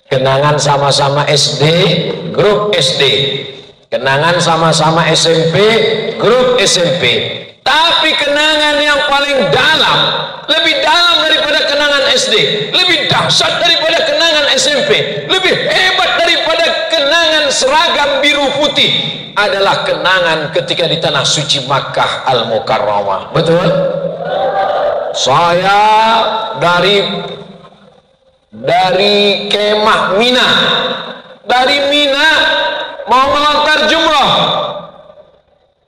Kenangan sama-sama SD, grup SD. Kenangan sama-sama SMP, grup SMP. Tapi kenangan yang paling dalam, lebih dalam daripada kenangan SD, lebih dahsyat daripada kenangan SMP, lebih hebat daripada kenangan seragam biru putih, adalah kenangan ketika di tanah suci Makkah Al-Mukarramah. Betul? Saya dari kemah Mina, dari Mina mau melontar jumroh,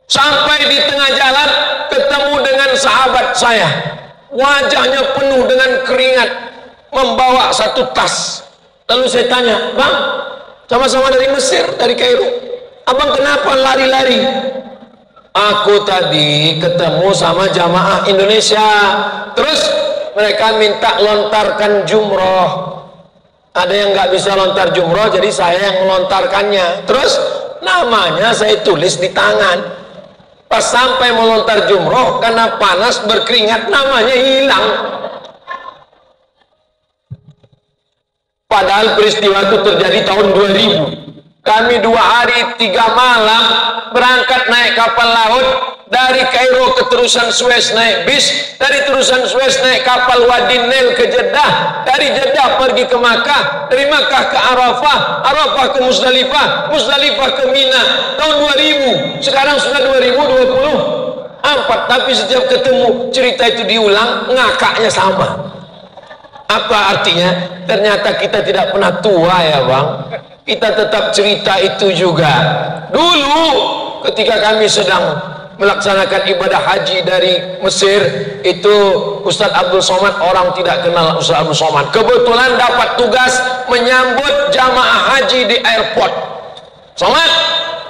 sampai di tengah jalan ketemu dengan sahabat saya, wajahnya penuh dengan keringat, membawa satu tas. Lalu saya tanya, bang, sama-sama dari Mesir, dari Kairo, abang kenapa lari-lari? Aku tadi ketemu sama jamaah Indonesia, terus mereka minta lontarkan jumroh. Ada yang nggak bisa lontar jumroh, jadi saya yang melontarkannya. Terus namanya saya tulis di tangan. Pas sampai melontar jumroh, karena panas berkeringat, namanya hilang. Padahal peristiwa itu terjadi tahun 2000. Kami 2 hari 3 malam berangkat naik kapal laut dari Kairo ke terusan Suez naik bis, dari terusan Suez naik kapal Wadi Nil ke Jeddah, dari Jeddah pergi ke Makkah, dari Makkah ke Arafah, Arafah ke Musdalifah, Musdalifah ke Mina. Tahun 2000, sekarang sudah 2024, tapi setiap ketemu cerita itu diulang, ngakaknya sama. Apa artinya? Ternyata kita tidak pernah tua ya bang, kita tetap cerita itu juga. Dulu ketika kami sedang melaksanakan ibadah haji dari Mesir, itu Ustadz Abdul Somad, orang tidak kenal Ustadz Abdul Somad, kebetulan dapat tugas menyambut jamaah haji di airport. Somad,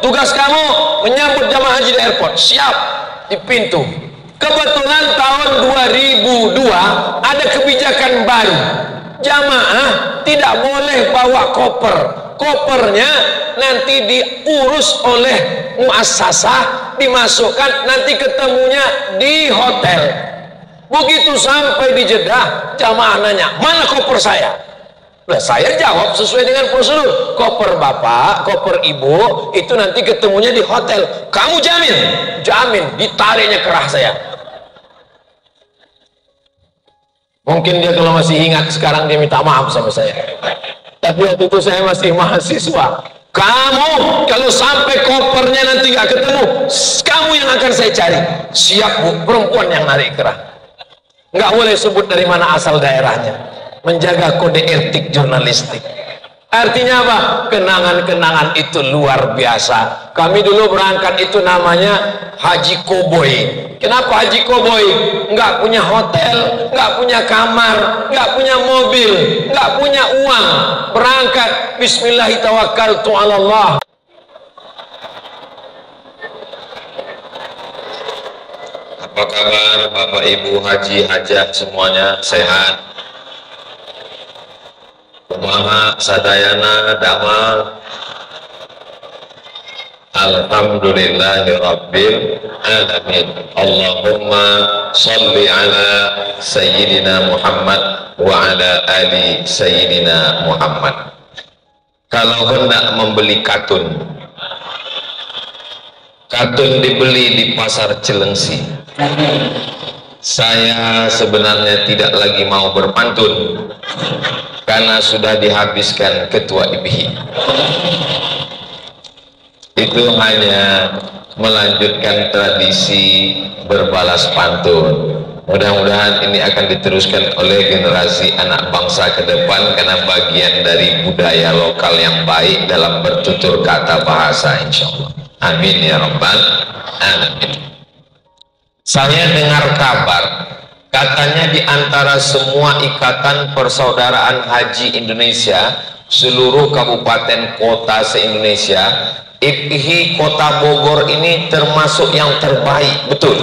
tugas kamu menyambut jamaah haji di airport. Siap, di pintu. Kebetulan tahun 2002 ada kebijakan baru, jamaah tidak boleh bawa koper. Kopernya nanti diurus oleh muassasah, dimasukkan, nanti ketemunya di hotel. Begitu sampai di Jeddah, jamaah nanya, mana koper saya? Nah, saya jawab sesuai dengan prosedur, koper bapak, koper ibu, itu nanti ketemunya di hotel. Kamu jamin? Jamin. Ditariknya kerah saya. Mungkin dia kalau masih ingat sekarang dia minta maaf sama saya. Tapi waktu itu saya masih mahasiswa. Kamu kalau sampai kopernya nanti nggak ketemu, kamu yang akan saya cari. Siap bu, perempuan yang narik kerah. Nggak boleh sebut dari mana asal daerahnya. Menjaga kode etik jurnalistik. Artinya apa? Kenangan-kenangan itu luar biasa. Kami dulu berangkat itu namanya Haji Koboi. Kenapa Haji Koboi? Nggak punya hotel, nggak punya kamar, nggak punya mobil, nggak punya uang. Berangkat, bismillahirrahmanirrahim. Apa kabar Bapak Ibu Haji Hajah semuanya, sehat? Kumaha sadayana damel? Alhamdulillahirabbil alamin. Allahumma sholli ala sayyidina Muhammad wa ala ali sayyidina Muhammad. Kalau hendak membeli katun dibeli di pasar Cilengsi. Saya sebenarnya tidak lagi mau berpantun karena sudah dihabiskan ketua IPHI. Itu hanya melanjutkan tradisi berbalas pantun. Mudah-mudahan ini akan diteruskan oleh generasi anak bangsa ke depan karena bagian dari budaya lokal yang baik dalam bertutur kata bahasa, insyaallah. Amin ya rabbal alamin. Saya dengar kabar katanya di antara semua ikatan persaudaraan haji Indonesia, seluruh kabupaten kota se-Indonesia, IPHI Kota Bogor ini termasuk yang terbaik, betul?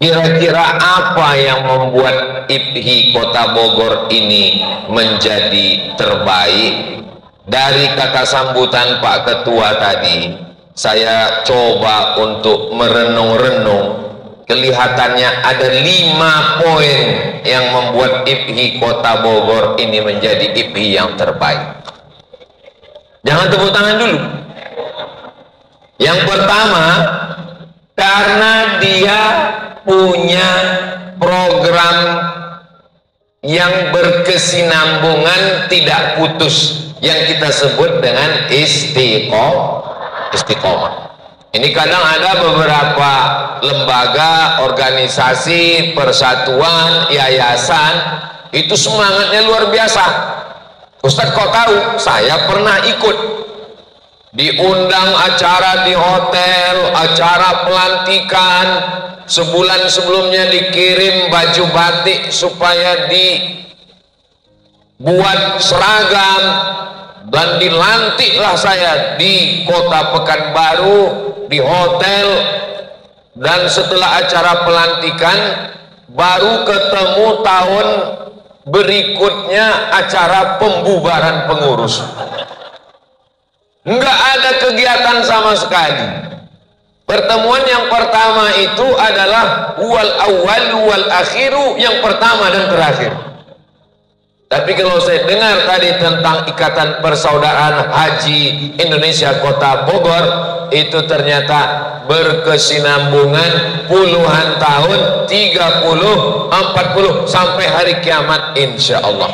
Kira-kira apa yang membuat IPHI Kota Bogor ini menjadi terbaik? Dari kata sambutan Pak Ketua tadi, saya coba untuk merenung-renung, kelihatannya ada 5 poin yang membuat IPHI Kota Bogor ini menjadi IPHI yang terbaik. Jangan tepuk tangan dulu. Yang pertama, karena dia punya program yang berkesinambungan, tidak putus, yang kita sebut dengan istiqomah. Ini kadang ada beberapa lembaga, organisasi, persatuan, yayasan, itu semangatnya luar biasa. Ustadz kok tahu? Saya pernah ikut, diundang acara di hotel, acara pelantikan, sebulan sebelumnya dikirim baju batik supaya dibuat seragam, dan dilantiklah saya di Kota Pekanbaru, di hotel. Dan setelah acara pelantikan baru ketemu tahun berikutnya acara pembubaran pengurus. Enggak ada kegiatan sama sekali. Pertemuan yang pertama itu adalah wal awal wal akhiru, yang pertama dan terakhir. Tapi kalau saya dengar tadi tentang Ikatan Persaudaraan Haji Indonesia Kota Bogor, itu ternyata berkesinambungan puluhan tahun, 30, 40 sampai hari kiamat insya Allah.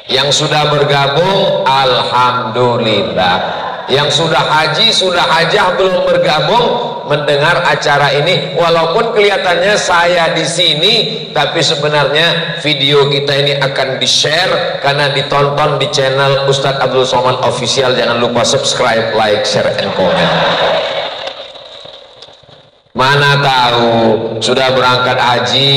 Yang sudah bergabung alhamdulillah. Yang sudah haji, sudah hajah belum bergabung mendengar acara ini, walaupun kelihatannya saya di sini, tapi sebenarnya video kita ini akan di-share karena ditonton di channel Ustadz Abdul Somad Official. Jangan lupa subscribe, like, share, and comment. Mana tahu sudah berangkat haji,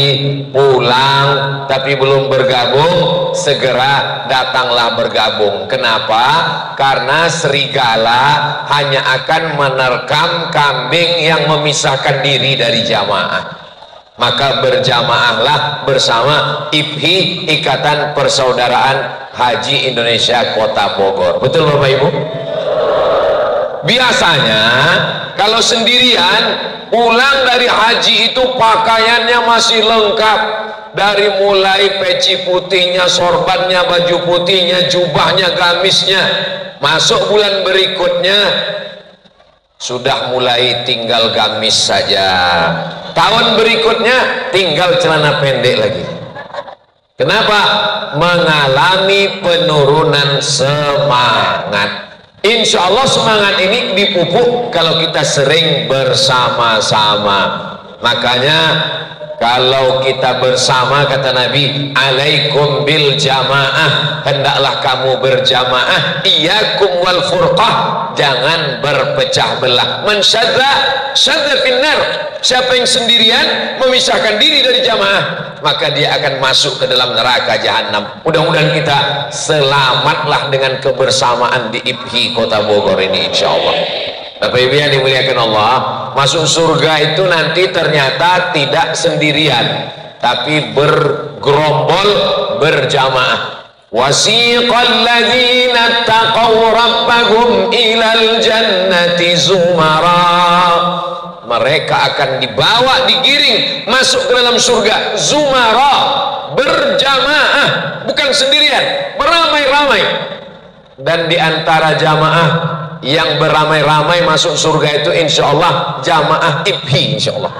pulang, tapi belum bergabung, segera datanglah bergabung. Kenapa? Karena serigala hanya akan menerkam kambing yang memisahkan diri dari jamaah. Maka berjamaahlah bersama IPHI, Ikatan Persaudaraan Haji Indonesia Kota Bogor. Betul Bapak Ibu? Biasanya kalau sendirian pulang dari haji itu pakaiannya masih lengkap, dari mulai peci putihnya, sorbannya, baju putihnya, jubahnya, gamisnya. Masuk bulan berikutnya sudah mulai tinggal gamis saja, tahun berikutnya tinggal celana pendek lagi. Kenapa? Mengalami penurunan semangat. Insya Allah semangat ini dipupuk kalau kita sering bersama-sama. Makanya kalau kita bersama, kata Nabi, alaikum bil jamaah, hendaklah kamu berjamaah, iyakum wal furqah, jangan berpecah belah. Man syadda finnar, siapa yang sendirian memisahkan diri dari jamaah, maka dia akan masuk ke dalam neraka jahanam. Mudah-mudahan kita selamatlah dengan kebersamaan di IPHI Kota Bogor ini insya Allah. Bapak Ibu yang dimuliakan Allah, masuk surga itu nanti ternyata tidak sendirian, tapi bergerombol, berjamaah. Wasiqal ladzina taqaw rabbahum ilal jannati zumara. Mereka akan dibawa, digiring masuk ke dalam surga zumara, berjamaah, bukan sendirian, beramai-ramai. Dan di antara jamaah yang beramai-ramai masuk surga itu insya Allah jamaah IPHI, insya Allah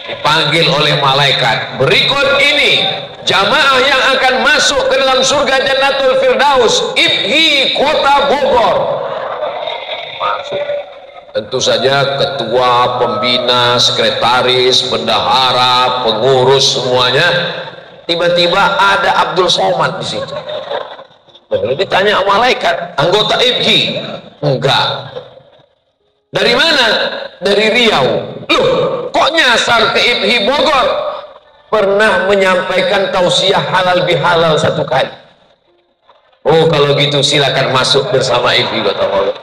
dipanggil oleh malaikat. Berikut ini jamaah yang akan masuk ke dalam surga Jannatul Firdaus, IPHI Kota Bogor. Masuk. Tentu saja ketua, pembina, sekretaris, bendahara, pengurus, semuanya. Tiba-tiba ada Abdul Somad di situ. Lalu ditanya malaikat, anggota IPHI? Enggak. Dari mana? Dari Riau. Loh, kok nyasar ke IPHI Bogor? Pernah menyampaikan tausiah halal bihalal 1 kali. Oh, kalau gitu silakan masuk bersama IPHI Kota Bogor.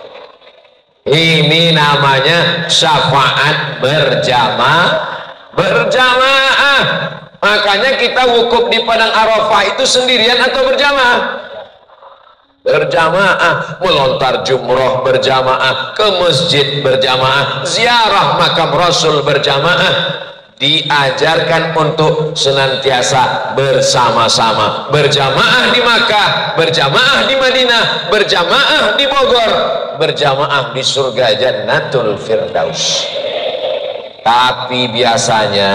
Ini namanya syafaat berjamaah. Makanya kita wukuf di Padang Arafah itu sendirian atau berjamaah? berjamaah, melontar jumroh berjamaah, ke masjid berjamaah, ziarah makam Rasul berjamaah. Diajarkan untuk senantiasa bersama-sama, berjamaah di Makkah, berjamaah di Madinah, berjamaah di Bogor, berjamaah di surga Jannatul Firdaus. Tapi biasanya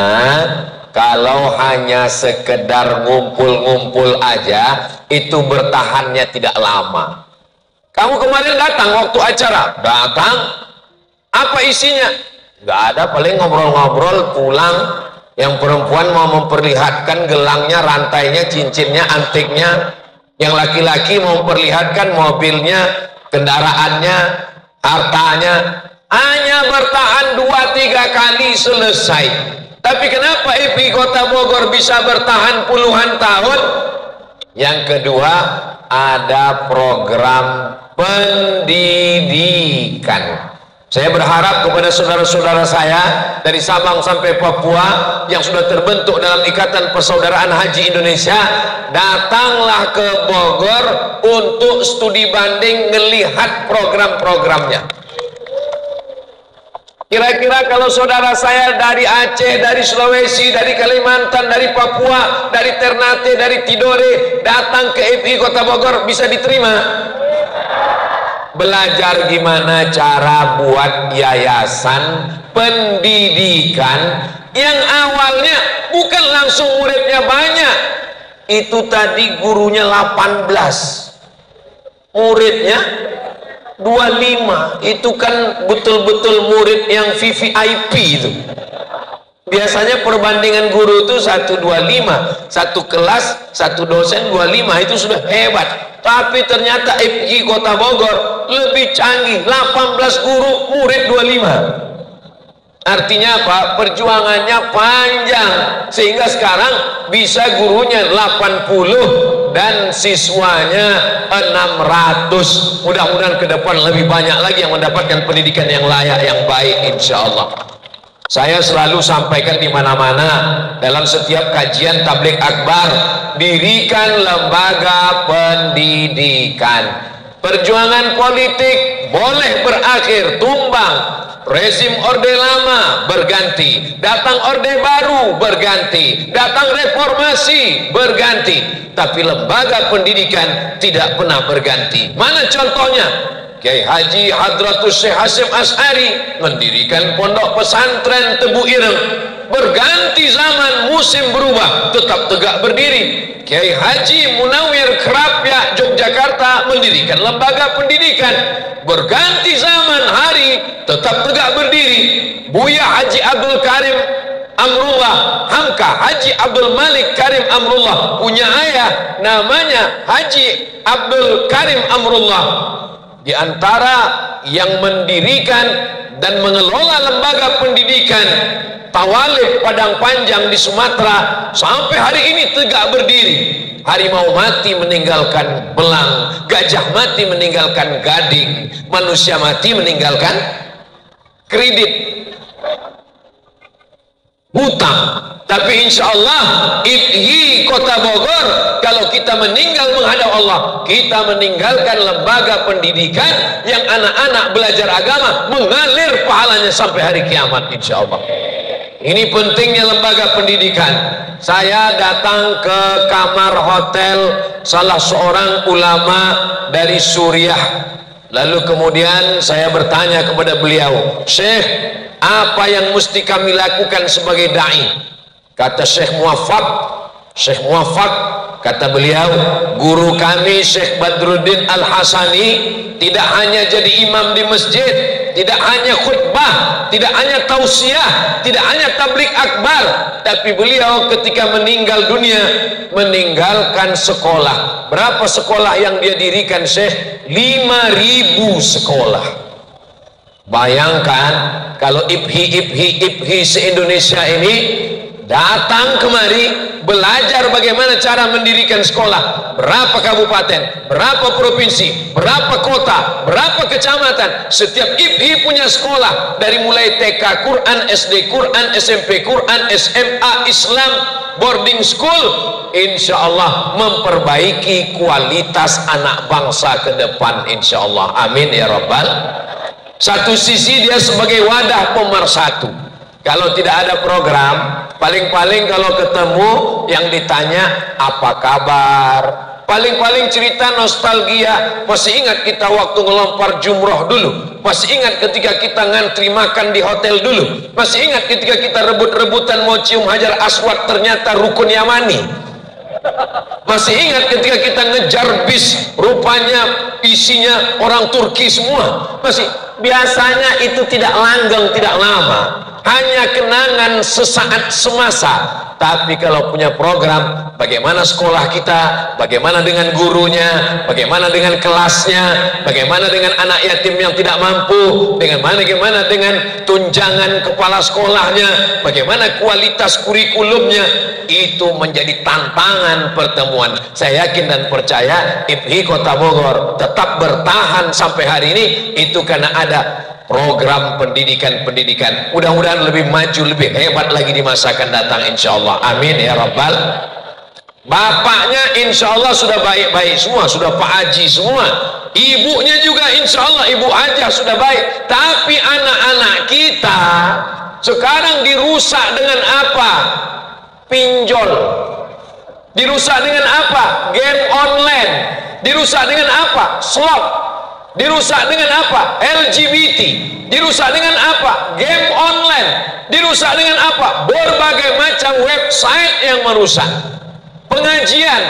kalau hanya sekedar ngumpul-ngumpul aja, itu bertahannya tidak lama. Kamu kemarin datang waktu acara, datang, apa isinya? Gak ada, paling ngobrol-ngobrol pulang. Yang perempuan mau memperlihatkan gelangnya, rantainya, cincinnya, antiknya. Yang laki-laki mau memperlihatkan mobilnya, kendaraannya, hartanya. Hanya bertahan 2-3 kali selesai. Tapi kenapa IPI Kota Bogor bisa bertahan puluhan tahun? Yang kedua, ada program pendidikan. Saya berharap kepada saudara-saudara saya dari Sabang sampai Papua yang sudah terbentuk dalam Ikatan Persaudaraan Haji Indonesia, datanglah ke Bogor untuk studi banding, melihat program-programnya. Kira-kira kalau saudara saya dari Aceh, dari Sulawesi, dari Kalimantan, dari Papua, dari Ternate, dari Tidore, datang ke IPI Kota Bogor, bisa diterima? Belajar gimana cara buat yayasan pendidikan yang awalnya bukan langsung muridnya banyak. Itu tadi gurunya 18, muridnya 25. Itu kan betul-betul murid yang VVIP itu. Biasanya perbandingan guru itu 125, satu kelas, satu dosen 25, itu sudah hebat. Tapi ternyata IPI Kota Bogor lebih canggih, 18 guru, murid 25. Artinya apa? Perjuangannya panjang, sehingga sekarang bisa gurunya 80 dan siswanya 600. Mudah-mudahan ke depan lebih banyak lagi yang mendapatkan pendidikan yang layak, yang baik, insya Allah. Saya selalu sampaikan di mana-mana, dalam setiap kajian tabligh akbar, dirikan lembaga pendidikan. Perjuangan politik boleh berakhir, tumbang. Rezim orde lama berganti, datang orde baru berganti, datang reformasi berganti, tapi lembaga pendidikan tidak pernah berganti. Mana contohnya? Kiai Haji Hadratus Syekh Hasyim Asy'ari mendirikan pondok pesantren Tebu Ireng. Berganti zaman, musim berubah, tetap tegak berdiri. Kiai Haji Munawir Kerapia Yogyakarta mendirikan lembaga pendidikan. Berganti zaman, hari, tetap tegak berdiri. Buya Haji Abdul Karim Amrullah Hamka, Haji Abdul Malik Karim Amrullah, punya ayah namanya Haji Abdul Karim Amrullah. Di antara yang mendirikan dan mengelola lembaga pendidikan Tawalib Padang Panjang di Sumatera, sampai hari ini tegak berdiri. Harimau mati meninggalkan belang, gajah mati meninggalkan gading, manusia mati meninggalkan kredit, hutang. Tapi insya Allah IPI Kota Bogor, kalau kita meninggal menghadap Allah, kita meninggalkan lembaga pendidikan yang anak-anak belajar agama mengalir pahalanya sampai hari kiamat, insya Allah. Ini pentingnya lembaga pendidikan. Saya datang ke kamar hotel salah seorang ulama dari Suriah, lalu kemudian saya bertanya kepada beliau, Syekh, apa yang mesti kami lakukan sebagai da'i? Kata Syekh Muwaffaq, kata beliau, guru kami Syekh Badruddin Al-Hasani tidak hanya jadi imam di masjid, tidak hanya khutbah, tidak hanya tausiah, tidak hanya tabligh akbar, tapi beliau ketika meninggal dunia meninggalkan sekolah. Berapa sekolah yang dia dirikan Syekh? 5.000 sekolah. Bayangkan kalau IPHI se-Indonesia ini datang kemari belajar bagaimana cara mendirikan sekolah, berapa kabupaten, berapa provinsi, berapa kota, berapa kecamatan, setiap IPI punya sekolah, dari mulai TK Quran, SD Quran, SMP Quran, SMA Islam, boarding school, insya Allah memperbaiki kualitas anak bangsa ke depan, insya Allah, amin ya rabbal. Satu sisi dia sebagai wadah pemersatu. Kalau tidak ada program, paling-paling kalau ketemu yang ditanya apa kabar, paling-paling cerita nostalgia. Masih ingat kita waktu ngelompar jumroh dulu? Masih ingat ketika kita ngantri makan di hotel dulu? Masih ingat ketika kita rebut-rebutan mau cium Hajar Aswad, ternyata rukun Yamani? Masih ingat ketika kita ngejar bis, rupanya isinya orang Turki semua? Masih? Biasanya itu tidak langgeng, tidak lama, hanya kenangan sesaat semasa. Tapi kalau punya program, bagaimana sekolah kita, bagaimana dengan gurunya, bagaimana dengan kelasnya, bagaimana dengan anak yatim yang tidak mampu, bagaimana dengan tunjangan kepala sekolahnya, bagaimana kualitas kurikulumnya, itu menjadi tantangan pertemuan. Saya yakin dan percaya IPI Kota Bogor tetap bertahan sampai hari ini, itu karena ada program pendidikan. Mudah-mudahan lebih maju, lebih hebat lagi di masa akan datang, insya Allah, amin ya rabbal. Bapaknya insya Allah sudah baik-baik semua, sudah Pak Haji semua, ibunya juga insya Allah Ibu Hajah sudah baik. Tapi anak-anak kita sekarang dirusak dengan apa? Pinjol. Dirusak dengan apa? Game online. Dirusak dengan apa? Slot. Dirusak dengan apa? LGBT. Dirusak dengan apa? Game online. Dirusak dengan apa? Berbagai macam website yang merusak. Pengajian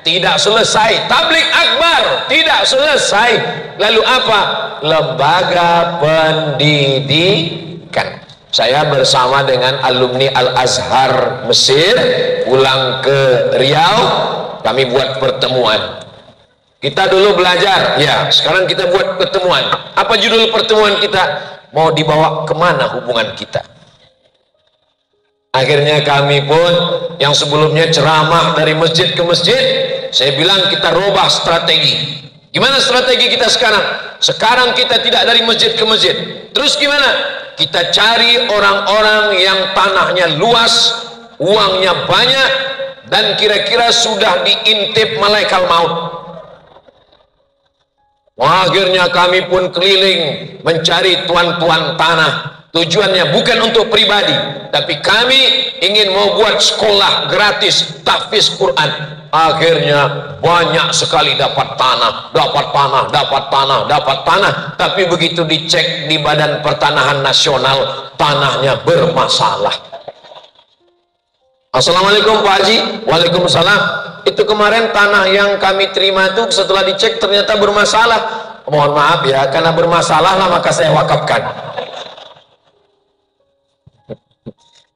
tidak selesai, tablik akbar tidak selesai. Lalu apa? Lembaga pendidikan. Saya bersama dengan alumni Al-Azhar Mesir pulang ke Riau, kami buat pertemuan. Kita dulu belajar, ya, sekarang kita buat pertemuan. Apa judul pertemuan kita? Mau dibawa kemana hubungan kita? Akhirnya kami pun yang sebelumnya ceramah dari masjid ke masjid, saya bilang kita robah strategi. Gimana strategi kita sekarang? Sekarang kita tidak dari masjid ke masjid. Terus gimana? Kita cari orang-orang yang tanahnya luas, uangnya banyak, dan kira-kira sudah diintip malaikat maut. Akhirnya kami pun keliling mencari tuan-tuan tanah. Tujuannya bukan untuk pribadi, tapi kami ingin mau buat sekolah gratis tahfiz Quran. Akhirnya banyak sekali dapat tanah. Tapi begitu dicek di Badan Pertanahan Nasional, tanahnya bermasalah. Assalamualaikum Pak Haji. Waalaikumsalam. Itu kemarin tanah yang kami terima itu setelah dicek ternyata bermasalah. Mohon maaf ya, karena bermasalah lah maka saya wakafkan.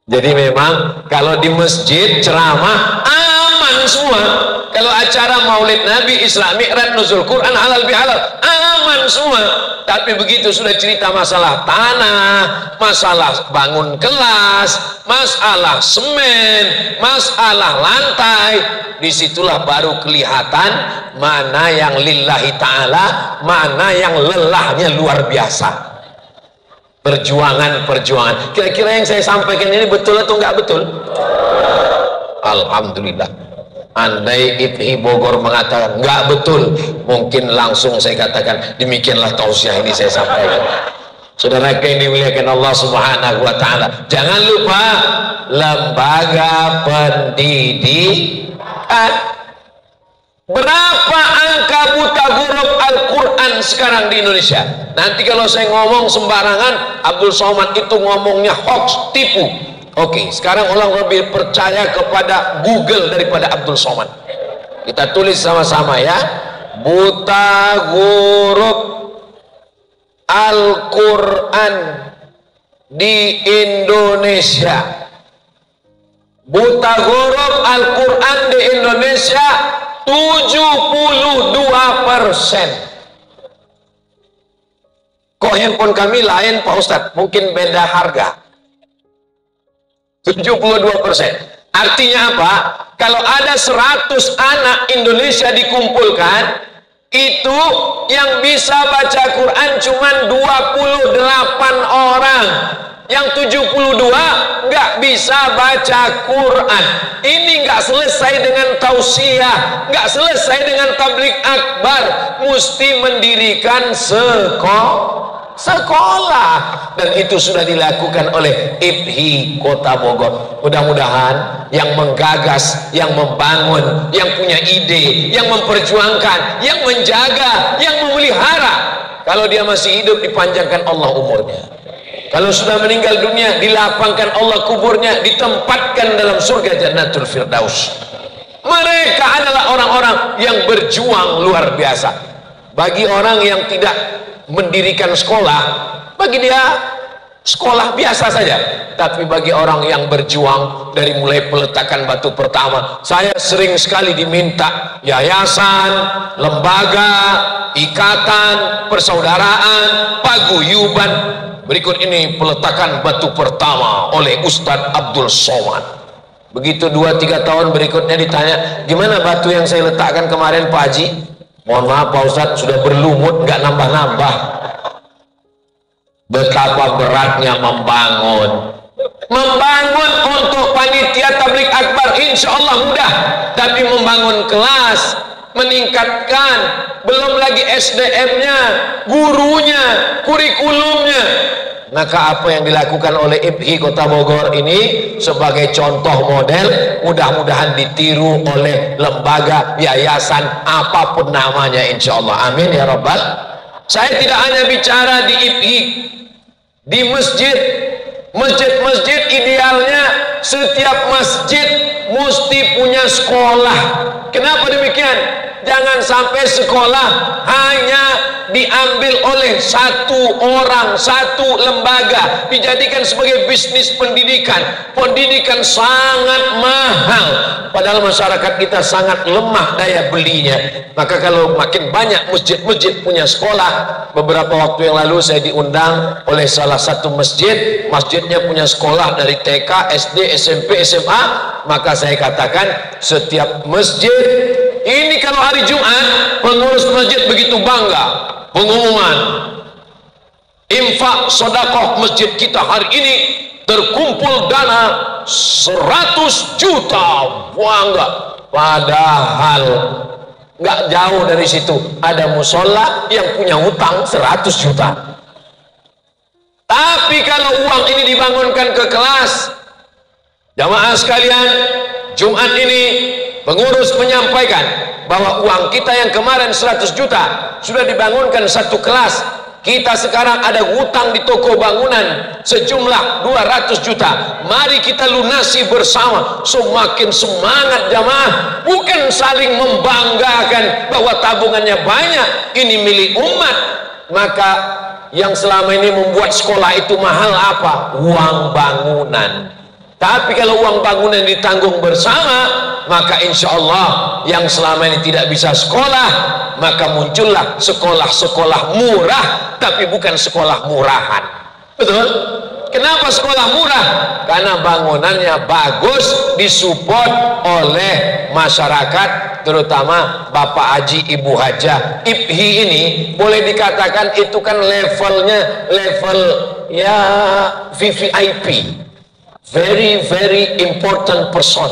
Jadi memang kalau di masjid ceramah aman semua. Kalau acara Maulid Nabi, Isra Mi'raj, Nuzul Quran, halal bihalal, aman semua. Tapi begitu sudah cerita masalah tanah, masalah bangun kelas, masalah semen, masalah lantai, disitulah baru kelihatan mana yang lillahi ta'ala, mana yang lelahnya luar biasa. Perjuangan. Kira-kira yang saya sampaikan ini betul atau enggak betul? Alhamdulillah. Andai IPI Bogor mengatakan enggak betul, mungkin langsung saya katakan demikianlah tausiah ini saya sampaikan. Saudara yang dimuliakan Allah Subhanahu wa taala, jangan lupa lembaga pendidikan. Berapa angka buta huruf Al-Quran sekarang di Indonesia? Nanti kalau saya ngomong sembarangan, Abdul Somad itu ngomongnya hoax, tipu. Oke, sekarang orang lebih percaya kepada Google daripada Abdul Somad. Kita tulis sama-sama ya. Buta huruf Al-Quran di Indonesia. Buta huruf Al-Quran di Indonesia 72%. Kok handphone kami lain Pak Ustadz? Mungkin beda harga. 72%. Artinya apa? Kalau ada 100 anak Indonesia dikumpulkan, itu yang bisa baca Quran cuma 28 orang. Yang 72 nggak bisa baca Quran. Ini nggak selesai dengan tausiah, nggak selesai dengan tabligh akbar, mesti mendirikan sekolah, dan itu sudah dilakukan oleh IPHI Kota Bogor. Mudah-mudahan yang menggagas, yang membangun, yang punya ide, yang memperjuangkan, yang menjaga, yang memelihara, kalau dia masih hidup dipanjangkan Allah umurnya. Kalau sudah meninggal dunia, dilapangkan Allah kuburnya, ditempatkan dalam surga Jannatul Firdaus. Mereka adalah orang-orang yang berjuang luar biasa. Bagi orang yang tidak mendirikan sekolah, bagi dia sekolah biasa saja. Tapi bagi orang yang berjuang dari mulai peletakan batu pertama, saya sering sekali diminta yayasan, lembaga, ikatan, persaudaraan, paguyuban. Berikut ini peletakan batu pertama oleh Ustadz Abdul Somad. Begitu 2-3 tahun berikutnya ditanya, gimana batu yang saya letakkan kemarin Pak Haji? Mohon maaf Pak Ustadz, sudah berlumut, nggak nambah-nambah. Betapa beratnya membangun untuk panitia tabligh akbar insya Allah mudah, tapi membangun kelas, meningkatkan, belum lagi SDM-nya, gurunya, kurikulumnya. Maka apa yang dilakukan oleh IPHI Kota Bogor ini sebagai contoh model, mudah-mudahan ditiru oleh lembaga, yayasan, apapun namanya insya Allah. Amin ya Rabbal. Saya tidak hanya bicara di IPHI, di masjid idealnya setiap masjid mesti punya sekolah. Kenapa demikian? Jangan sampai sekolah hanya diambil oleh satu orang, satu lembaga, dijadikan sebagai bisnis pendidikan. Pendidikan sangat mahal, padahal masyarakat kita sangat lemah daya belinya. Maka kalau makin banyak masjid-masjid punya sekolah, beberapa waktu yang lalu saya diundang oleh salah satu masjid, masjidnya punya sekolah dari TK, SD, SMP, SMA, maka saya katakan setiap masjid ini kalau hari Jumat pengurus masjid begitu bangga, pengumuman infak sedekah masjid kita hari ini terkumpul dana 100 juta, bangga. Padahal nggak jauh dari situ ada musola yang punya hutang 100 juta. Tapi kalau uang ini dibangunkan ke kelas, jamaah sekalian, Jumat ini pengurus menyampaikan bahwa uang kita yang kemarin 100 juta sudah dibangunkan satu kelas. Kita sekarang ada hutang di toko bangunan sejumlah 200 juta. Mari kita lunasi bersama. Semakin semangat jamaah, bukan saling membanggakan bahwa tabungannya banyak, ini milik umat. Maka yang selama ini membuat sekolah itu mahal apa? Uang bangunan. Tapi kalau uang bangunan ditanggung bersama, maka insya Allah yang selama ini tidak bisa sekolah, maka muncullah sekolah-sekolah murah, tapi bukan sekolah murahan. Betul? Kenapa sekolah murah? Karena bangunannya bagus, disupport oleh masyarakat, terutama Bapak Haji, Ibu Hajah. IPHI ini boleh dikatakan itu kan levelnya level ya VVIP, very very important person.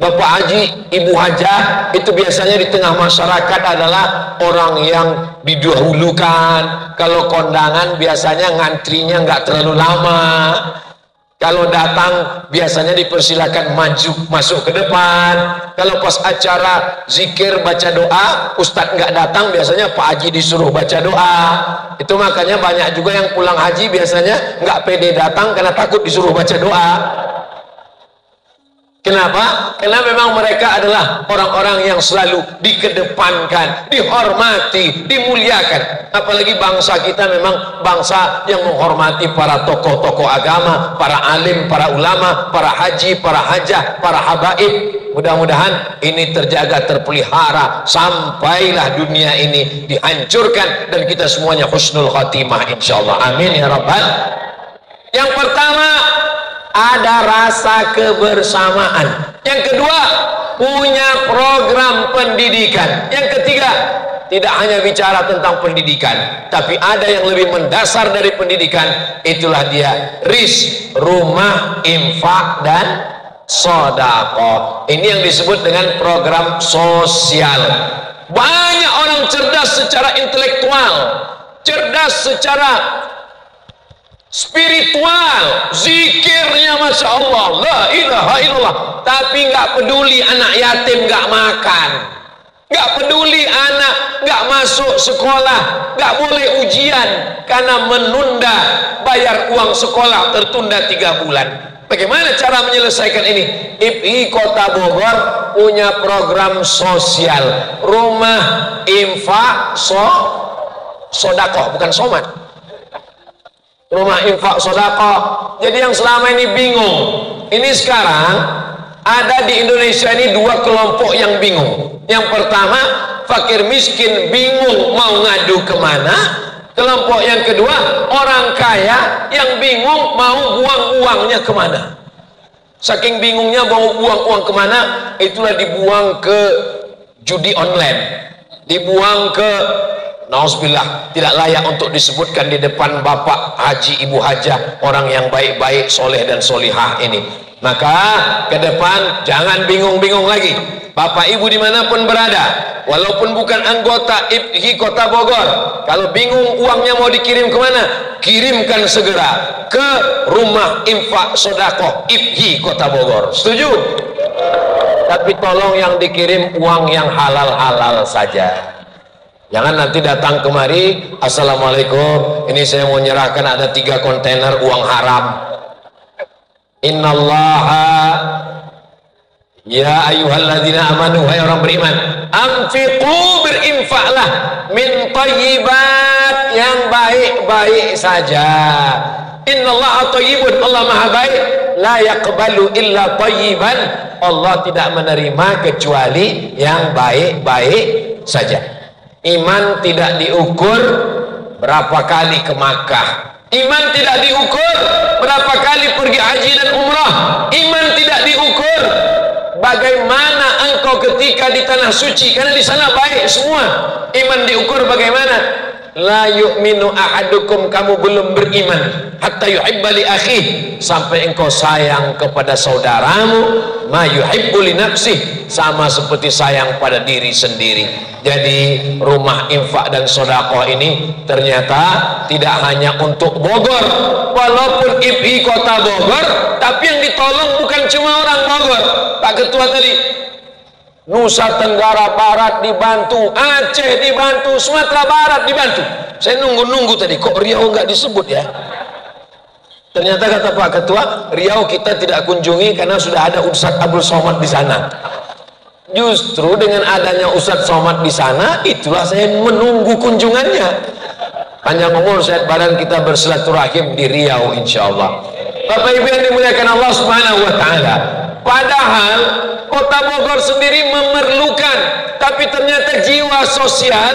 Bapak Haji, Ibu Hajah itu biasanya di tengah masyarakat adalah orang yang didahulukan. Kalau kondangan biasanya ngantrinya nggak terlalu lama. Kalau datang biasanya dipersilakan maju masuk ke depan. Kalau pas acara zikir baca doa, Ustadz nggak datang, biasanya Pak Haji disuruh baca doa. Itu makanya banyak juga yang pulang haji biasanya nggak pede datang karena takut disuruh baca doa. Kenapa? Karena memang mereka adalah orang-orang yang selalu dikedepankan, dihormati, dimuliakan. Apalagi bangsa kita memang bangsa yang menghormati para tokoh-tokoh agama, para alim, para ulama, para haji, para hajah, para habaib. Mudah-mudahan ini terjaga, terpelihara sampailah dunia ini dihancurkan dan kita semuanya husnul khatimah insyaallah. Amin ya rabbal. Yang pertama ada rasa kebersamaan. Yang kedua, punya program pendidikan. Yang ketiga, tidak hanya bicara tentang pendidikan, tapi ada yang lebih mendasar dari pendidikan. Itulah dia RIS, rumah infak dan sedekah. Ini yang disebut dengan program sosial. Banyak orang cerdas secara intelektual, cerdas secara spiritual, zikirnya masya Allah, la ilaha illallah, tapi nggak peduli anak yatim nggak makan, nggak peduli anak nggak masuk sekolah, nggak boleh ujian karena menunda bayar uang sekolah tertunda 3 bulan. Bagaimana cara menyelesaikan ini? IPI Kota Bogor punya program sosial, rumah infak sedekah, bukan somat, rumah infak sedekah. Jadi yang selama ini bingung, ini sekarang ada di Indonesia ini 2 kelompok yang bingung. Yang pertama, fakir miskin bingung mau ngadu kemana. Kelompok yang kedua, orang kaya yang bingung mau buang uangnya kemana. Saking bingungnya mau buang uang kemana, itulah dibuang ke judi online, dibuang ke, nauzubillah, tidak layak untuk disebutkan di depan bapak haji, ibu hajah, orang yang baik-baik, soleh dan solihah ini. Maka ke depan jangan bingung-bingung lagi. Bapak ibu dimanapun berada, walaupun bukan anggota IPI Kota Bogor, kalau bingung uangnya mau dikirim kemana, kirimkan segera ke rumah infak sedekah IPI Kota Bogor. Setuju? Tapi tolong yang dikirim uang yang halal-halal saja. Jangan nanti datang kemari, assalamualaikum, ini saya mau nyerahkan ada 3 kontainer uang haram. Innallaha ya ayyuhalladzina amanu, hai orang beriman, anfiqu, berinfaklah, min thayyibat, yang baik-baik saja. Innallaha thayyibun, Allah maha baik, la yaqbalu illa thayyiban, Allah tidak menerima kecuali yang baik-baik saja. Iman tidak diukur berapa kali ke Makkah, iman tidak diukur berapa kali pergi haji dan umrah, iman tidak diukur bagaimana engkau ketika di tanah suci, karena di sana baik semua. Iman diukur bagaimana? La yu'minu ahadukum, kamu belum beriman, hatta yuhibba li akhihi, sampai engkau sayang kepada saudaramu, ma yuhibbu li nafsihi, sama seperti sayang pada diri sendiri. Jadi rumah infak dan sedekah ini ternyata tidak hanya untuk Bogor, walaupun IPI Kota Bogor, tapi yang ditolong bukan cuma orang Bogor. Pak Ketua tadi, Nusa Tenggara Barat dibantu, Aceh dibantu, Sumatera Barat dibantu. Saya nunggu-nunggu tadi, kok Riau nggak disebut ya? Ternyata kata Pak Ketua, Riau kita tidak kunjungi karena sudah ada Ustadz Abdul Somad di sana. Justru dengan adanya Ustadz Somad di sana, itulah saya menunggu kunjungannya. Panjang umur sehat badan, kita bersilaturahim di Riau insya Allah. Bapak Ibu yang dimuliakan Allah Subhanahu wa Ta'ala, padahal Kota Bogor sendiri memerlukan, tapi ternyata jiwa sosial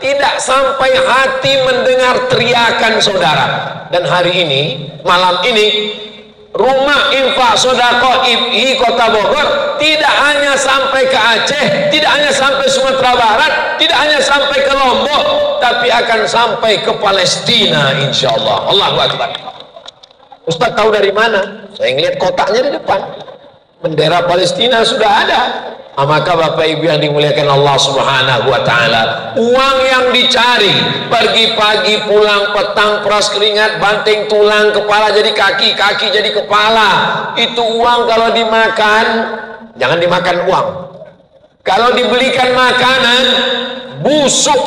tidak sampai hati mendengar teriakan saudara. Dan hari ini, malam ini, rumah infak sedekah IPI Kota Bogor tidak hanya sampai ke Aceh, tidak hanya sampai Sumatera Barat, tidak hanya sampai ke Lombok, tapi akan sampai ke Palestina insya Allah. Allahu Akbar. Ustaz tahu dari mana? Saya ngeliat kotaknya di depan, bendera Palestina sudah ada. Maka Bapak Ibu yang dimuliakan Allah Subhanahu wa Ta'ala, uang yang dicari pergi pagi pulang petang, peras keringat, banting tulang, kepala jadi kaki, kaki jadi kepala, itu uang kalau dimakan, jangan dimakan uang. Kalau dibelikan makanan busuk,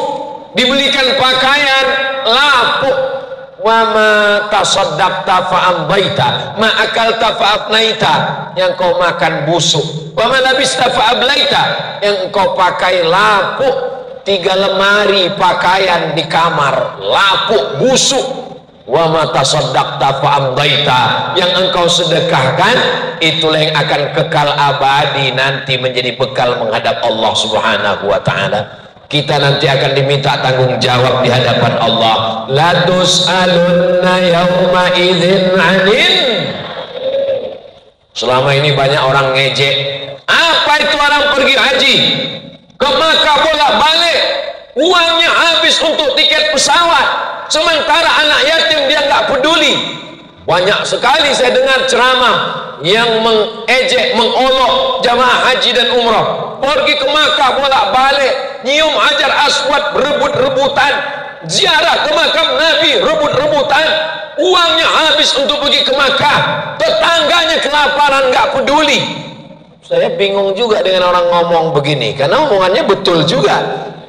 dibelikan pakaian lapuk. Wa ma tasaddaqta fa'ambaita ma akalta fa'afnaita, yang kau makan busuk. Wa ma labista fa'ablaita, yang kau pakai lapuk, 3 lemari pakaian di kamar lapuk busuk. Wa ma tasaddaqta fa'ambaita, yang engkau sedekahkan itulah yang akan kekal abadi nanti menjadi bekal menghadap Allah Subhanahu wa Ta'ala. Kita nanti akan diminta tanggung jawab di hadapan Allah. La tus'alunna yawma idzin 'anil Selama ini banyak orang ngejek. Apa itu orang pergi haji ke Makkah bolak-balik, uangnya habis untuk tiket pesawat, sementara anak yatim dia nggak peduli. Banyak sekali saya dengar ceramah yang mengejek, mengolok jamaah haji dan umrah. Pergi ke Makkah bolak-balik, nyium Hajar Aswad, berebut-rebutan, ziarah ke makam Nabi, rebut-rebutan, uangnya habis untuk pergi ke Makkah, tetangganya kelaparan, nggak peduli. Saya bingung juga dengan orang ngomong begini, karena omongannya betul juga.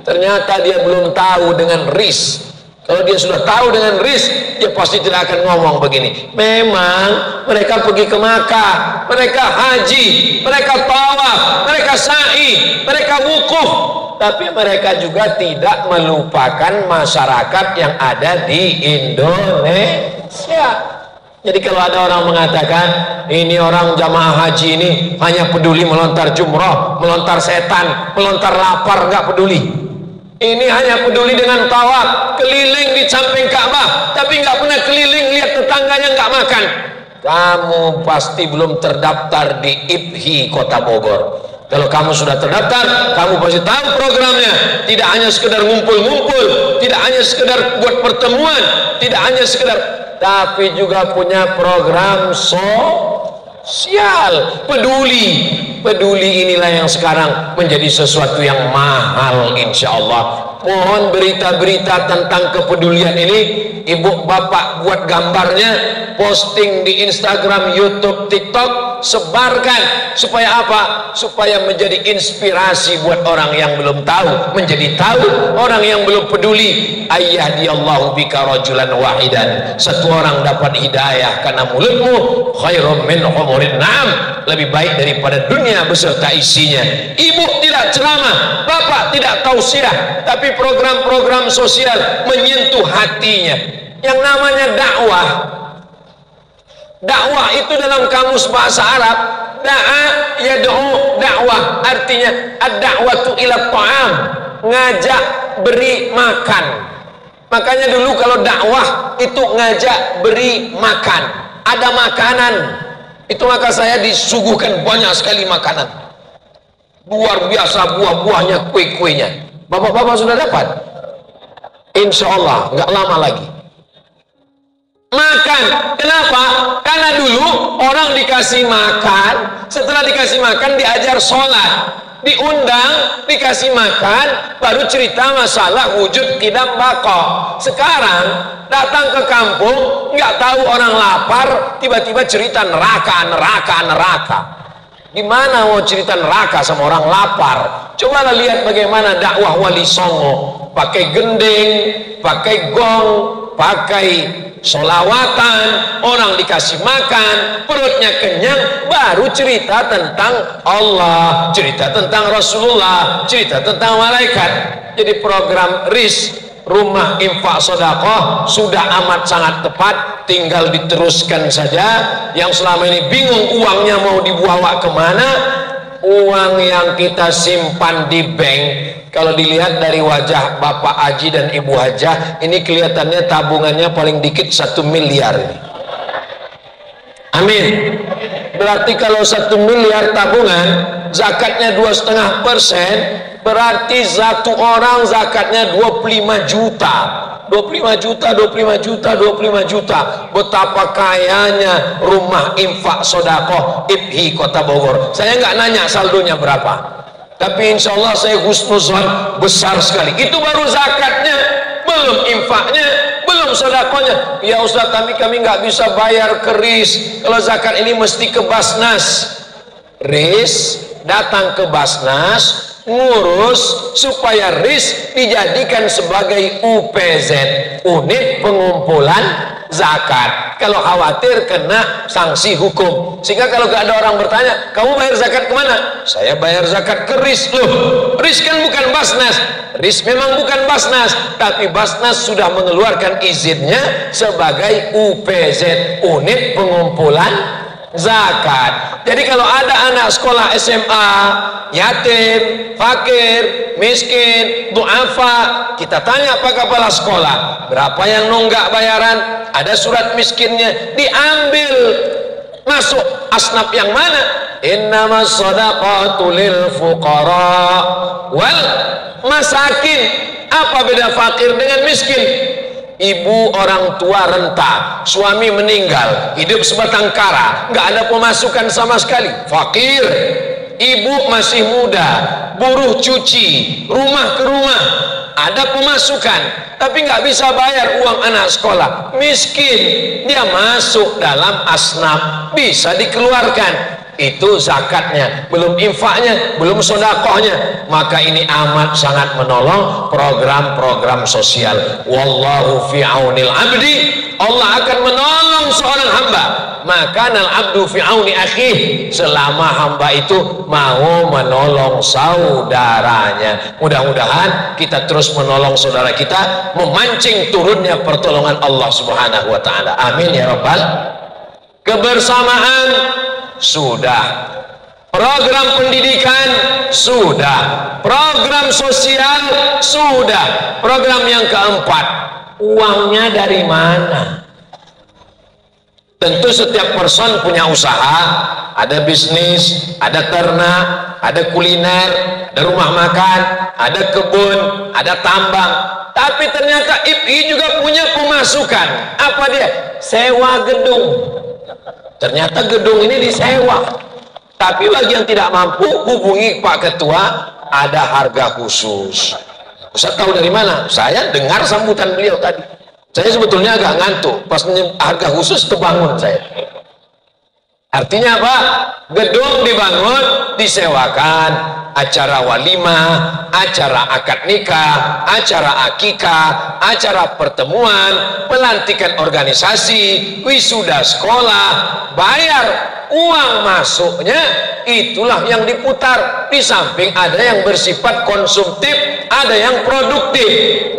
Ternyata dia belum tahu dengan risk. Kalau dia sudah tahu dengan risk, dia pasti tidak akan ngomong begini. Memang mereka pergi ke Makkah, mereka haji, mereka tawaf, mereka sa'i, mereka wukuf, tapi mereka juga tidak melupakan masyarakat yang ada di Indonesia. Jadi kalau ada orang mengatakan ini orang jamaah haji ini hanya peduli melontar jumrah, melontar setan, melontar lapar, nggak peduli. Ini hanya peduli dengan tawaf, keliling di samping Ka'bah, tapi nggak pernah keliling lihat tetangganya nggak makan. Kamu pasti belum terdaftar di IPHI Kota Bogor. Kalau kamu sudah terdaftar, kamu pasti tahu programnya. Tidak hanya sekedar ngumpul-ngumpul, tidak hanya sekedar buat pertemuan, tidak hanya sekedar, tapi juga punya program sosial. Peduli inilah yang sekarang menjadi sesuatu yang mahal, insya Allah. Mohon berita-berita tentang kepedulian ini, ibu bapak buat gambarnya, posting di Instagram, YouTube, TikTok, sebarkan. Supaya apa? Supaya menjadi inspirasi buat orang yang belum tahu, menjadi tahu. Orang yang belum peduli, ayyadiyallahu bika rajulan wahidan, satu orang dapat hidayah karena mulutmu, khairum min humurin na'am, lebih baik daripada dunia beserta isinya. Ibu tidak ceramah, bapak tidak tausiah, tapi program-program sosial menyentuh hatinya. Yang namanya dakwah, dakwah itu dalam kamus bahasa Arab, da'a yad'u, dakwah artinya ad-da'watu ila ta'am, ngajak beri makan. Makanya dulu kalau dakwah itu ngajak beri makan, ada makanan. Itu maka saya disuguhkan banyak sekali makanan, luar biasa, buah-buahnya, kue-kuenya. Bapak-bapak sudah dapat? Insya Allah nggak lama lagi. Makan. Kenapa? Karena dulu orang dikasih makan, setelah dikasih makan diajar sholat, diundang, dikasih makan, baru cerita masalah wujud qidam baqa. Sekarang datang ke kampung, nggak tahu orang lapar, tiba-tiba cerita neraka. Gimana mau cerita neraka sama orang lapar? Cobalah lihat bagaimana dakwah Wali Songo, pakai gending, pakai gong, pakai solawatan, orang dikasih makan, perutnya kenyang, baru cerita tentang Allah, cerita tentang Rasulullah, cerita tentang malaikat. Jadi program RIS, Rumah Infak Sedekah, sudah amat sangat tepat, tinggal diteruskan saja. Yang selama ini bingung uangnya mau dibawa kemana, uang yang kita simpan di bank, kalau dilihat dari wajah Bapak Haji dan Ibu Hajah, ini kelihatannya tabungannya paling dikit 1 miliar ini. Amin. Berarti kalau 1 miliar tabungan, zakatnya 2,5%, berarti satu orang zakatnya 25 juta. 25 juta. Betapa kayanya Rumah Infak Sedekah IPHI Kota Bogor. Saya nggak nanya saldonya berapa, tapi insya Allah saya husnuzon besar sekali. Itu baru zakatnya, belum infaknya, belum sedekahnya. Ya Ustaz, kami nggak bisa bayar ke RIS. Kalau zakat ini mesti ke Basnas. RIS datang ke Basnas, ngurus supaya RIS dijadikan sebagai UPZ, unit pengumpulan zakat. Kalau khawatir kena sanksi hukum, sehingga kalau gak ada orang bertanya, kamu bayar zakat kemana? Saya bayar zakat ke RIS. Loh, RIS kan bukan Basnas. RIS memang bukan Basnas, tapi Basnas sudah mengeluarkan izinnya sebagai UPZ, unit pengumpulan zakat. Jadi kalau ada anak sekolah SMA yatim, fakir, miskin, du'afa, kita tanya Pak Kepala Sekolah, berapa yang nunggak bayaran, ada surat miskinnya, diambil masuk Asnaf yang mana? Innamas shadaqatu lil fuqara wal masakin. Apa beda fakir dengan miskin? Ibu orang tua renta, suami meninggal, hidup sebatang kara, nggak ada pemasukan sama sekali, fakir. Ibu masih muda, buruh cuci, rumah ke rumah, ada pemasukan, tapi nggak bisa bayar uang anak sekolah, miskin. Dia masuk dalam asnaf, bisa dikeluarkan. Itu zakatnya, belum infaknya, belum sodakohnya. Maka ini amat sangat menolong program-program sosial. Wallahu fi aunil abdi, Allah akan menolong seorang hamba. Maka nal abdu fi auni akhih, selama hamba itu mau menolong saudaranya. Mudah-mudahan kita terus menolong saudara kita, memancing turunnya pertolongan Allah Subhanahu wa taala. Amin ya rabbal. Kebersamaan sudah, program pendidikan sudah, program sosial sudah, program yang keempat, uangnya dari mana? Tentu setiap person punya usaha, ada bisnis, ada ternak, ada kuliner, ada rumah makan, ada kebun, ada tambang. Tapi ternyata IPI juga punya pemasukan. Apa dia? Sewa gedung. Ternyata gedung ini disewa. Tapi bagi yang tidak mampu, hubungi Pak Ketua, ada harga khusus. Ustaz tahu dari mana? Saya dengar sambutan beliau tadi. Saya sebetulnya agak ngantuk, pas harga khusus terbangun saya. Artinya apa? Gedung dibangun, disewakan, acara walimah, acara akad nikah, acara akikah, acara pertemuan, pelantikan organisasi, wisuda sekolah, bayar uang masuknya, itulah yang diputar. Di samping ada yang bersifat konsumtif, ada yang produktif.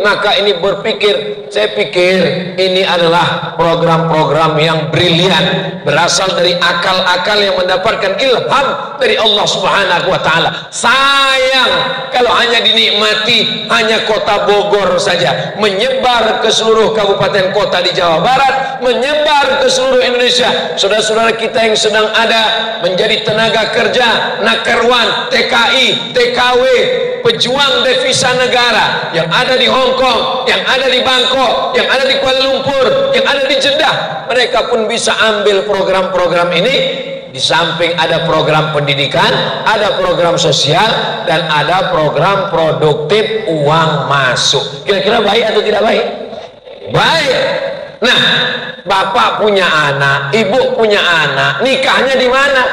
Maka ini berpikir, saya pikir ini adalah program-program yang brilian, berasal dari akal-akal yang mendapatkan ilham dari Allah Subhanahu wa taala. Sayang kalau hanya dinikmati hanya kota Bogor saja, menyebar ke seluruh kabupaten kota di Jawa Barat, menyebar ke seluruh Indonesia. Saudara-saudara kita yang sedang ada menjadi tenaga kerja, nakerwan, TKI, TKW, pejuang devisa negara yang ada di Hong Kong, yang ada di Bangkok, yang ada di Kuala Lumpur, yang ada di Jeddah, mereka pun bisa ambil program-program ini. Di samping ada program pendidikan, ada program sosial, dan ada program produktif uang masuk. Kira-kira baik atau tidak baik? Baik. Nah, bapak punya anak, ibu punya anak, nikahnya di mana?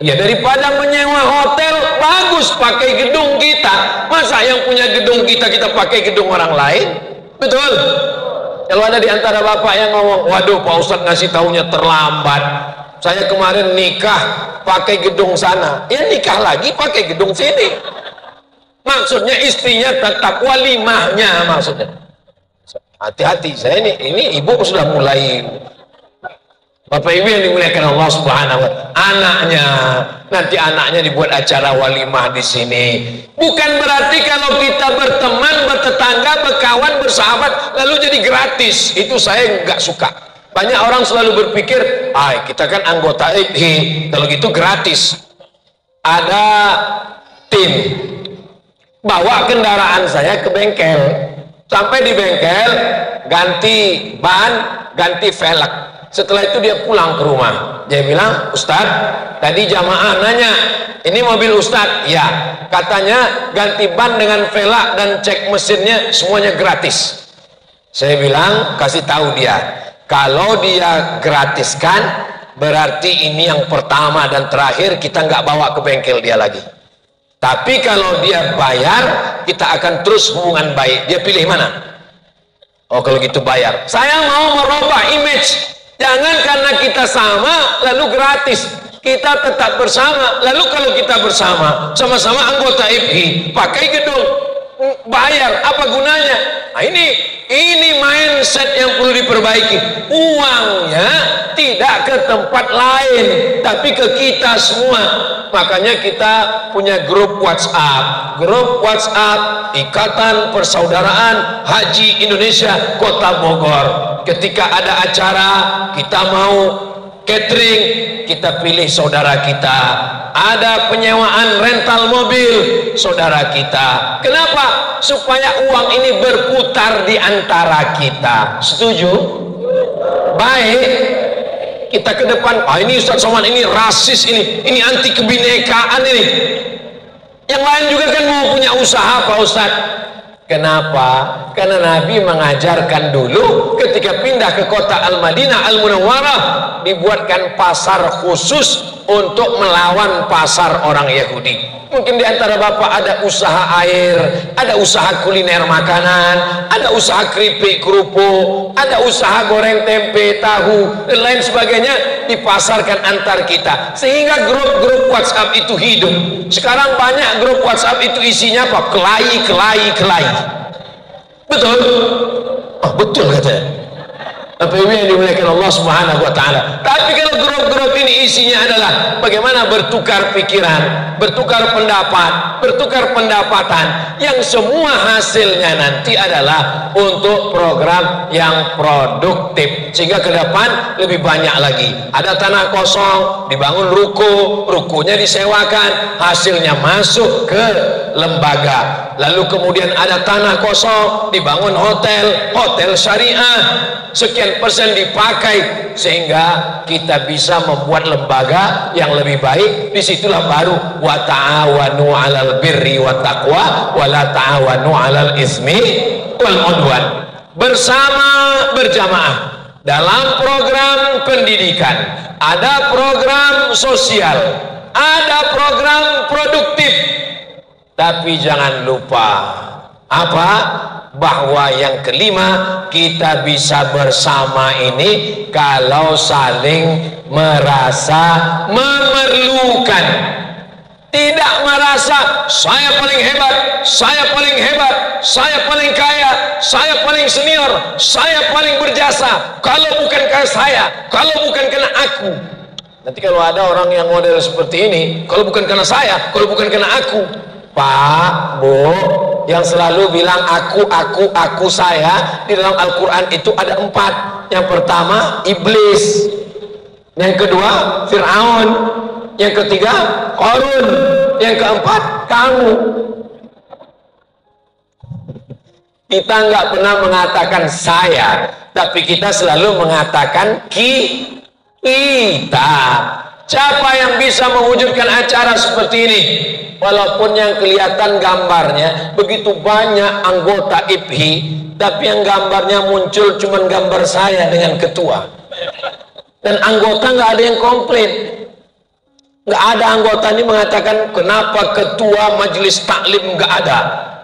Ya daripada menyewa hotel, bagus pakai gedung kita. Masa yang punya gedung kita pakai gedung orang lain? Betul? Kalau ada di antara bapak yang ngomong, waduh Pak Ustadz ngasih taunya terlambat, saya kemarin nikah pakai gedung sana, ya nikah lagi pakai gedung sini. Maksudnya istrinya tetap walimahnya, maksudnya. Hati-hati, saya ini ibu sudah mulai. Bapak ibu yang dimuliakan Allah Subhanahu wa taala, anaknya nanti anaknya dibuat acara walimah di sini. Bukan berarti kalau kita berteman, bertetangga, berkawan, bersahabat lalu jadi gratis. Itu saya nggak suka. Banyak orang selalu berpikir, kita kan anggota IPI, kalau gitu gratis. Ada tim bawa kendaraan saya ke bengkel, sampai di bengkel ganti ban, ganti velg. Setelah itu dia pulang ke rumah, dia bilang, Ustadz tadi jamaah nanya, ini mobil Ustadz? Ya, katanya ganti ban dengan velg dan cek mesinnya semuanya gratis. Saya bilang, kasih tahu dia, kalau dia gratiskan berarti ini yang pertama dan terakhir, kita nggak bawa ke bengkel dia lagi. Tapi kalau dia bayar, kita akan terus hubungan baik. Dia pilih mana? Oh kalau gitu bayar. Saya mau merubah image. Jangan karena kita sama lalu gratis. Kita tetap bersama. Lalu kalau kita bersama, sama-sama anggota IPI, pakai gedung, bayar, apa gunanya? Nah, ini mindset yang perlu diperbaiki. Uangnya tidak ke tempat lain, tapi ke kita semua. Makanya kita punya grup WhatsApp. Grup WhatsApp Ikatan Persaudaraan Haji Indonesia Kota Bogor. Ketika ada acara, kita mau catering, kita pilih saudara kita. Ada penyewaan rental mobil, saudara kita. Kenapa? Supaya uang ini berputar di antara kita. Setuju? Baik. Kita ke depan, ini Ustaz Somad ini rasis, ini anti kebinekaan ini. Yang lain juga kan mau punya usaha Pak Ustaz. Kenapa? Karena Nabi mengajarkan dulu ketika pindah ke kota Al-Madinah Al-Munawwarah, dibuatkan pasar khusus untuk melawan pasar orang Yahudi. Mungkin di antara Bapak ada usaha air, ada usaha kuliner makanan, ada usaha keripik kerupuk, ada usaha goreng tempe, tahu, dan lain sebagainya, dipasarkan antar kita. Sehingga grup-grup WhatsApp itu hidup. Sekarang banyak grup WhatsApp itu isinya apa? Kelahi. Betul? Oh, betul katanya. PW yang dimuliakan Allah Subhanahu wa Ta'ala. Tapi kalau grup-grup ini isinya adalah bagaimana bertukar pikiran, bertukar pendapat, bertukar pendapatan, yang semua hasilnya nanti adalah untuk program yang produktif, sehingga ke depan lebih banyak lagi. Ada tanah kosong, dibangun rukonya disewakan, hasilnya masuk ke lembaga. Lalu kemudian ada tanah kosong, dibangun hotel syariah, sekian persen dipakai, sehingga kita bisa membuat lembaga yang lebih baik. Disitulah baru wa ta'awanu 'alal birri wat taqwa wa la ta'awanu 'alal ismi wal 'udwan. Bersama, berjamaah dalam program pendidikan, ada program sosial, ada program produktif. Tapi jangan lupa apa? Bahwa yang kelima, kita bisa bersama ini kalau saling merasa memerlukan. Tidak merasa saya paling hebat, saya paling hebat, saya paling kaya, saya paling senior, saya paling berjasa. Kalau bukan karena saya, kalau bukan karena aku. Nanti kalau ada orang yang model seperti ini, kalau bukan karena saya, kalau bukan karena aku. Pak, Bu, yang selalu bilang aku saya, di dalam Al-Quran itu ada 4. Yang pertama iblis, yang kedua Fir'aun, yang ketiga Qarun, yang keempat kamu. Kita nggak pernah mengatakan saya, tapi kita selalu mengatakan kita. Siapa yang bisa mewujudkan acara seperti ini? Walaupun yang kelihatan gambarnya begitu banyak anggota IPHI, tapi yang gambarnya muncul cuman gambar saya dengan ketua, dan anggota nggak ada yang komplain. Nggak ada anggota ini mengatakan kenapa ketua majelis taklim nggak ada,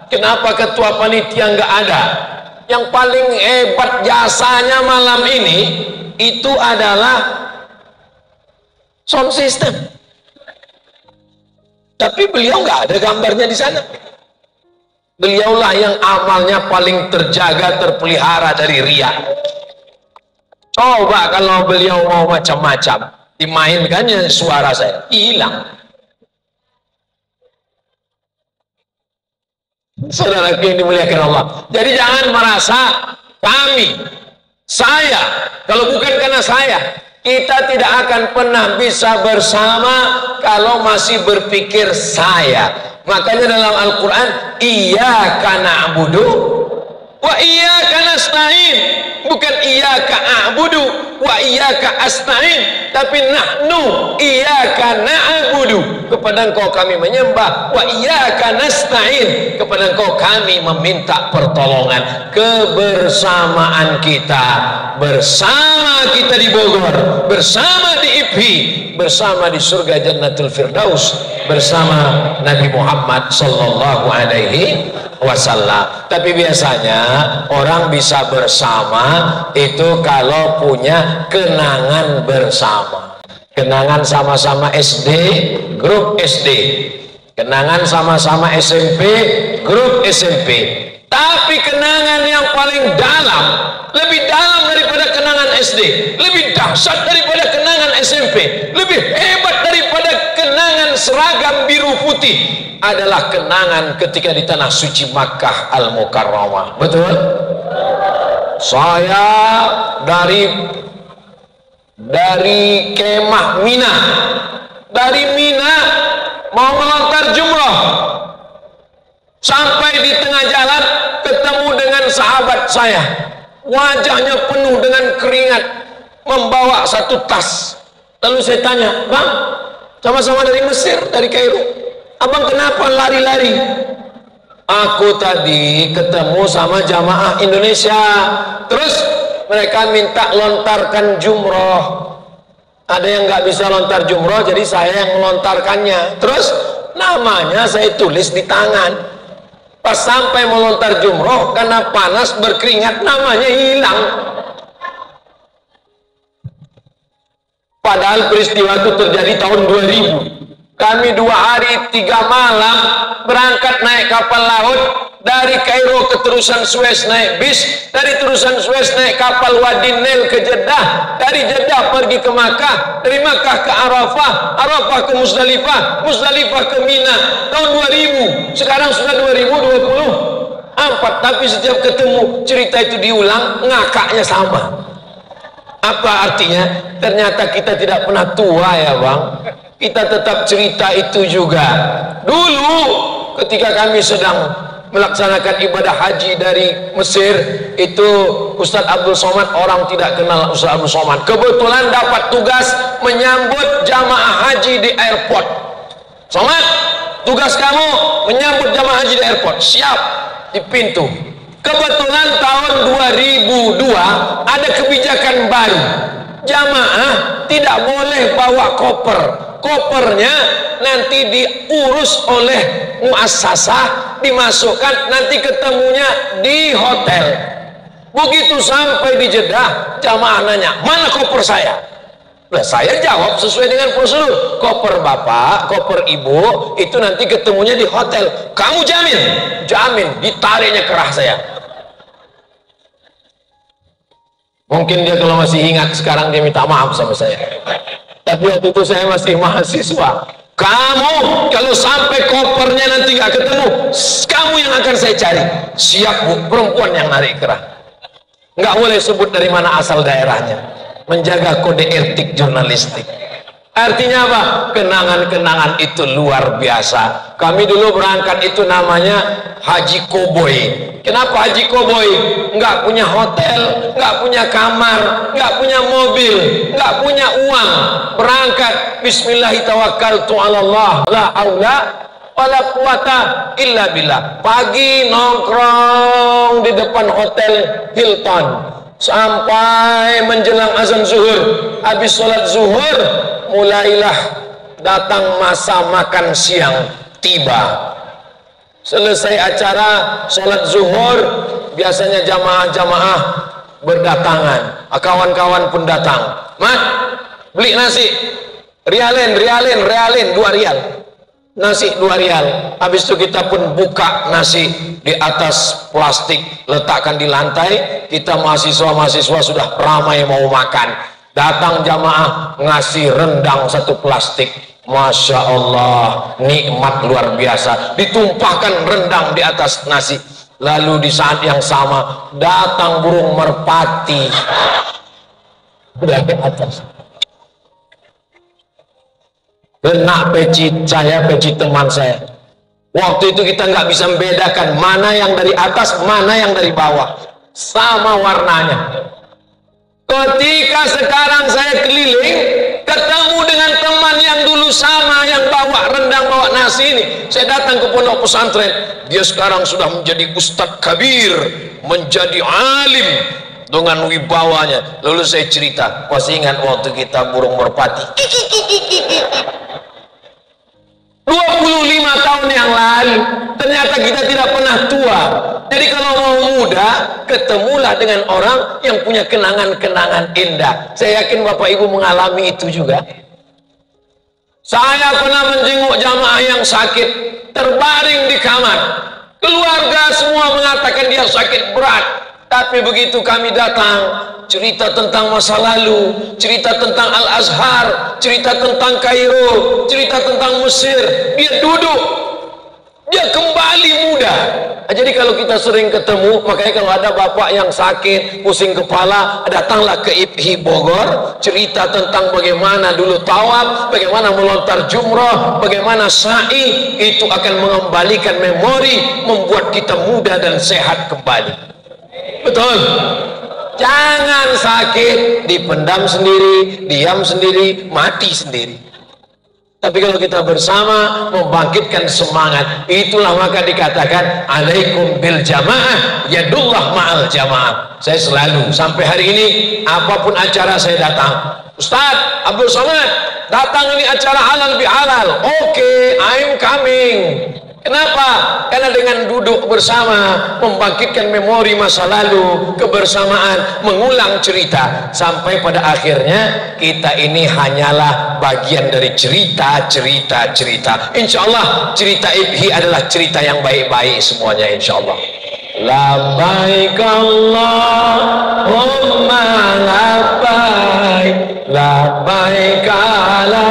kenapa ketua panitia nggak ada. Yang paling hebat jasanya malam ini itu adalah sound system. Tapi beliau nggak ada gambarnya di sana. Beliaulah yang amalnya paling terjaga, terpelihara dari riya. Coba kalau beliau mau macam-macam, dimainkannya suara saya hilang. Saudaraku yang dimuliakan Allah. Jadi jangan merasa saya, kalau bukan karena saya, kita tidak akan pernah bisa bersama kalau masih berpikir saya. Makanya dalam Al-Quran, iyyaka na'budu wa iyyaka nasta'in. Bukan iyyaka a'budu wa iyyaka asta'in, tapi nahnu iyyaka na'budu, kepada Engkau kami menyembah, wa iyyaka nasta'in, kepada Engkau kami meminta pertolongan. Kebersamaan kita, bersama kita di Bogor, bersama di IPHI, bersama di surga Jannatul Firdaus, bersama Nabi Muhammad sallallahu alaihi wasallam. Tapi biasanya orang bisa bersama itu kalau punya kenangan bersama. Kenangan sama-sama SD, grup SD. Kenangan sama-sama SMP, grup SMP. Tapi kenangan yang paling dalam, lebih dalam daripada kenangan SD, lebih dahsyat daripada kenangan SMP, lebih hebat daripada kenangan seragam biru putih, adalah kenangan ketika di tanah suci Makkah Al-Mukarramah. Betul? Saya dari dari kemah Mina, dari Mina mau melontar jumroh, sampai di tengah jalan ketemu dengan sahabat saya, wajahnya penuh dengan keringat, membawa satu tas. Lalu saya tanya, bang, sama-sama dari Mesir, dari Kairo, abang kenapa lari-lari? Aku tadi ketemu sama jamaah Indonesia, terus mereka minta lontarkan jumroh. Ada yang nggak bisa lontar jumroh, jadi saya yang melontarkannya. Terus namanya saya tulis di tangan. Pas sampai melontar jumroh, karena panas berkeringat, namanya hilang. Padahal peristiwa itu terjadi tahun 2000. Kami 2 hari 3 malam berangkat naik kapal laut dari Kairo ke terusan Suez naik bis, dari terusan Suez naik kapal Wadi Nil ke Jeddah, dari Jeddah pergi ke Makkah, dari Makkah ke Arafah, Arafah ke Musdalifah, Musdalifah ke Mina. Tahun 2000, sekarang sudah 2024, tapi setiap ketemu cerita itu diulang, ngakaknya sama. Apa artinya? Ternyata kita tidak pernah tua ya bang, kita tetap cerita itu juga. Dulu ketika kami sedang melaksanakan ibadah haji dari Mesir, itu Ustadz Abdul Somad, orang tidak kenal Ustadz Abdul Somad, kebetulan dapat tugas menyambut jamaah haji di airport. Somad, tugas kamu menyambut jamaah haji di airport. Siap, di pintu. Kebetulan tahun 2002 ada kebijakan baru, jamaah tidak boleh bawa koper. Kopernya nanti diurus oleh muassasah, dimasukkan, nanti ketemunya di hotel. Begitu sampai di Jeddah, jamaah nanya, mana koper saya? Nah, saya jawab sesuai dengan prosedur, koper bapak, koper ibu, itu nanti ketemunya di hotel. Kamu jamin? Jamin. Ditariknya kerah saya. Mungkin dia kalau masih ingat sekarang dia minta maaf sama saya. Tapi waktu itu saya masih mahasiswa. Kamu kalau sampai kopernya nanti nggak ketemu, kamu yang akan saya cari. Siap bu, perempuan yang narik kerah. Nggak boleh sebut dari mana asal daerahnya. Menjaga kode etik jurnalistik. Artinya apa? Kenangan-kenangan itu luar biasa. Kami dulu berangkat itu namanya Haji Koboi. Kenapa Haji Koboi? Nggak punya hotel, nggak punya kamar, nggak punya mobil, nggak punya uang. Berangkat Bismillahirrahmanirrahim, la haula wala quwata illa billah. Pagi nongkrong di depan hotel Hilton sampai menjelang azan zuhur. Habis sholat zuhur mulailah datang masa makan siang tiba. Selesai acara sholat zuhur, biasanya jamaah-jamaah berdatangan, kawan-kawan pun datang. Mat, beli nasi, rialin 2 rial, nasi 2 rial. Habis itu kita pun buka nasi di atas plastik, letakkan di lantai. Kita mahasiswa-mahasiswa sudah ramai mau makan. Datang jamaah ngasih rendang 1 plastik. Masya Allah, nikmat luar biasa. Ditumpahkan rendang di atas nasi. Lalu di saat yang sama datang burung merpati dari atas. Kena peci saya, peci teman saya. Waktu itu kita nggak bisa membedakan mana yang dari atas, mana yang dari bawah. Sama warnanya. Ketika sekarang saya keliling, ketemu dengan teman yang dulu sama, yang bawa rendang, bawa nasi ini. Saya datang ke pondok pesantren. Dia sekarang sudah menjadi ustadz kabir, menjadi alim dengan wibawanya. Lalu saya cerita, masih ingat waktu kita burung merpati 25 tahun yang lalu. Ternyata kita tidak pernah tua. Jadi kalau mau muda, ketemulah dengan orang yang punya kenangan-kenangan indah. Saya yakin Bapak Ibu mengalami itu juga. Saya pernah menjenguk jamaah yang sakit, terbaring di kamar. Keluarga semua mengatakan dia sakit berat. Tapi begitu kami datang, cerita tentang masa lalu, cerita tentang Al-Azhar, cerita tentang Kairo, cerita tentang Mesir, dia duduk dia kembali muda. Jadi kalau kita sering ketemu, makanya kalau ada bapak yang sakit, pusing kepala, datanglah ke IPHI Bogor, cerita tentang bagaimana dulu tawaf, bagaimana melontar jumrah, bagaimana sa'i, itu akan mengembalikan memori, membuat kita muda dan sehat kembali. Betul? Jangan sakit, dipendam sendiri, diam sendiri, mati sendiri. Tapi kalau kita bersama membangkitkan semangat, itulah maka dikatakan alaikum bil jamaah, yadullah ma'al jamaah. Saya selalu sampai hari ini apapun acara saya datang. Ustaz Abdul Somad, datang ini acara halal bihalal. Oke, I'm coming. Kenapa? Karena dengan duduk bersama, membangkitkan memori masa lalu, kebersamaan, mengulang cerita, sampai pada akhirnya kita ini hanyalah bagian dari cerita. Insya Allah cerita IPHI adalah cerita yang baik-baik semuanya, insya Allah. Labbaik Allahumma labbaik, labbaik la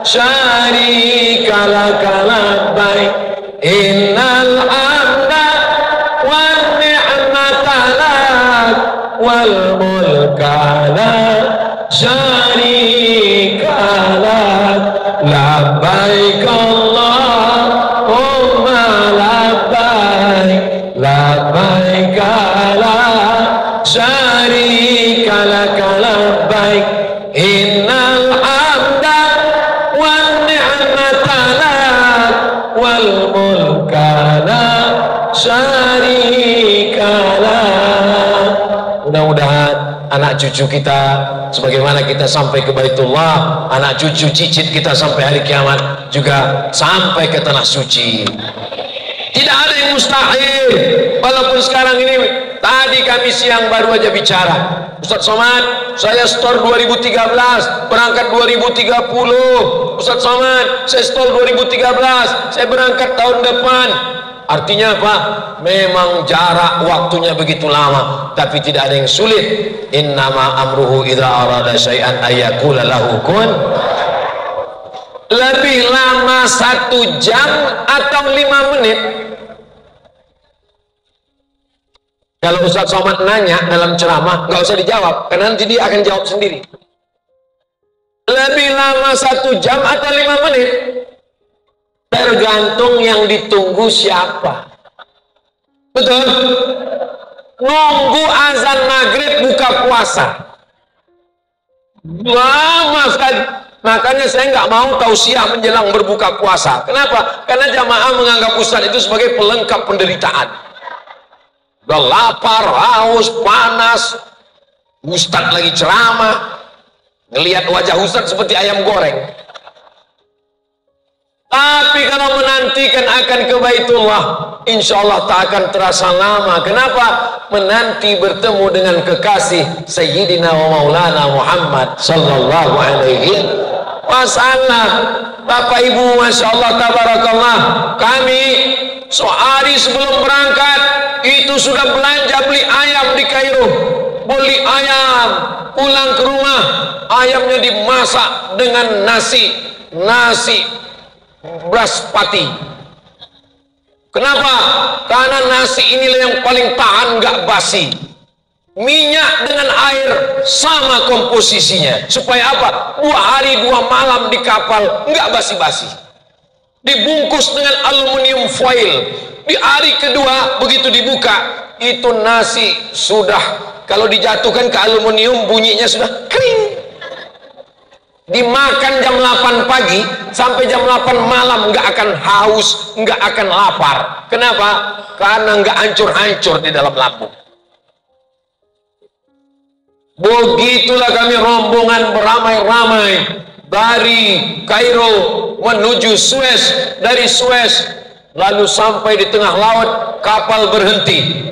syarika laka labbaik, innal hamda wan ni'mata lak wal mulka la syarika lak, labbaik Allahumma labbaik, labbaik la syarika lak labbaik, innal hamda wan ni'mata lak wal mulka la syarika lak. Mudah-mudahan anak cucu kita, sebagaimana kita sampai ke Baitullah, anak cucu cicit kita sampai hari kiamat juga sampai ke tanah suci. Tidak ada yang mustahil. Walaupun sekarang ini, tadi kami siang baru aja bicara, Ustaz Somad, saya store 2013, berangkat 2030. Ustaz Somad, saya store 2013, saya berangkat tahun depan. Artinya apa? Memang jarak waktunya begitu lama, tapi tidak ada yang sulit. Innama amruhu idza arada syai'an ayyaqula lahu kun. Lebih lama 1 jam atau 5 menit? Kalau Ustaz Somad nanya dalam ceramah, nggak usah dijawab, karena nanti dia akan jawab sendiri. Lebih lama 1 jam atau 5 menit? Tergantung yang ditunggu siapa. Betul? Nunggu azan maghrib buka puasa lama sekali. Makanya saya nggak mau tausiah menjelang berbuka puasa. Kenapa? Karena jamaah menganggap Ustaz itu sebagai pelengkap penderitaan. Udah lapar, haus, panas, Ustaz lagi ceramah, ngelihat wajah Ustaz seperti ayam goreng. Tapi kalau menantikan akan ke Baitullah, insya Allah tak akan terasa lama. Kenapa? Menanti bertemu dengan kekasih Sayyidina wa Maulana Muhammad sallallahu alaihi wasallam. Bapak Ibu, Masya Allah, tabarakallah, kami sehari sebelum berangkat itu sudah belanja beli ayam di Kairo. Beli ayam, pulang ke rumah, ayamnya dimasak dengan nasi beras pati. Kenapa? Karena nasi inilah yang paling tahan, nggak basi. Minyak dengan air sama komposisinya. Supaya apa? 2 hari 2 malam di kapal, nggak basi-basi. Dibungkus dengan aluminium foil. Di hari kedua begitu dibuka, itu nasi sudah, kalau dijatuhkan ke aluminium bunyinya sudah kering. Dimakan jam 8 pagi sampai jam 8 malam nggak akan haus, nggak akan lapar. Kenapa? Karena nggak hancur-hancur di dalam lambung. Begitulah kami rombongan beramai-ramai dari Kairo menuju Suez, dari Suez lalu sampai di tengah laut, kapal berhenti.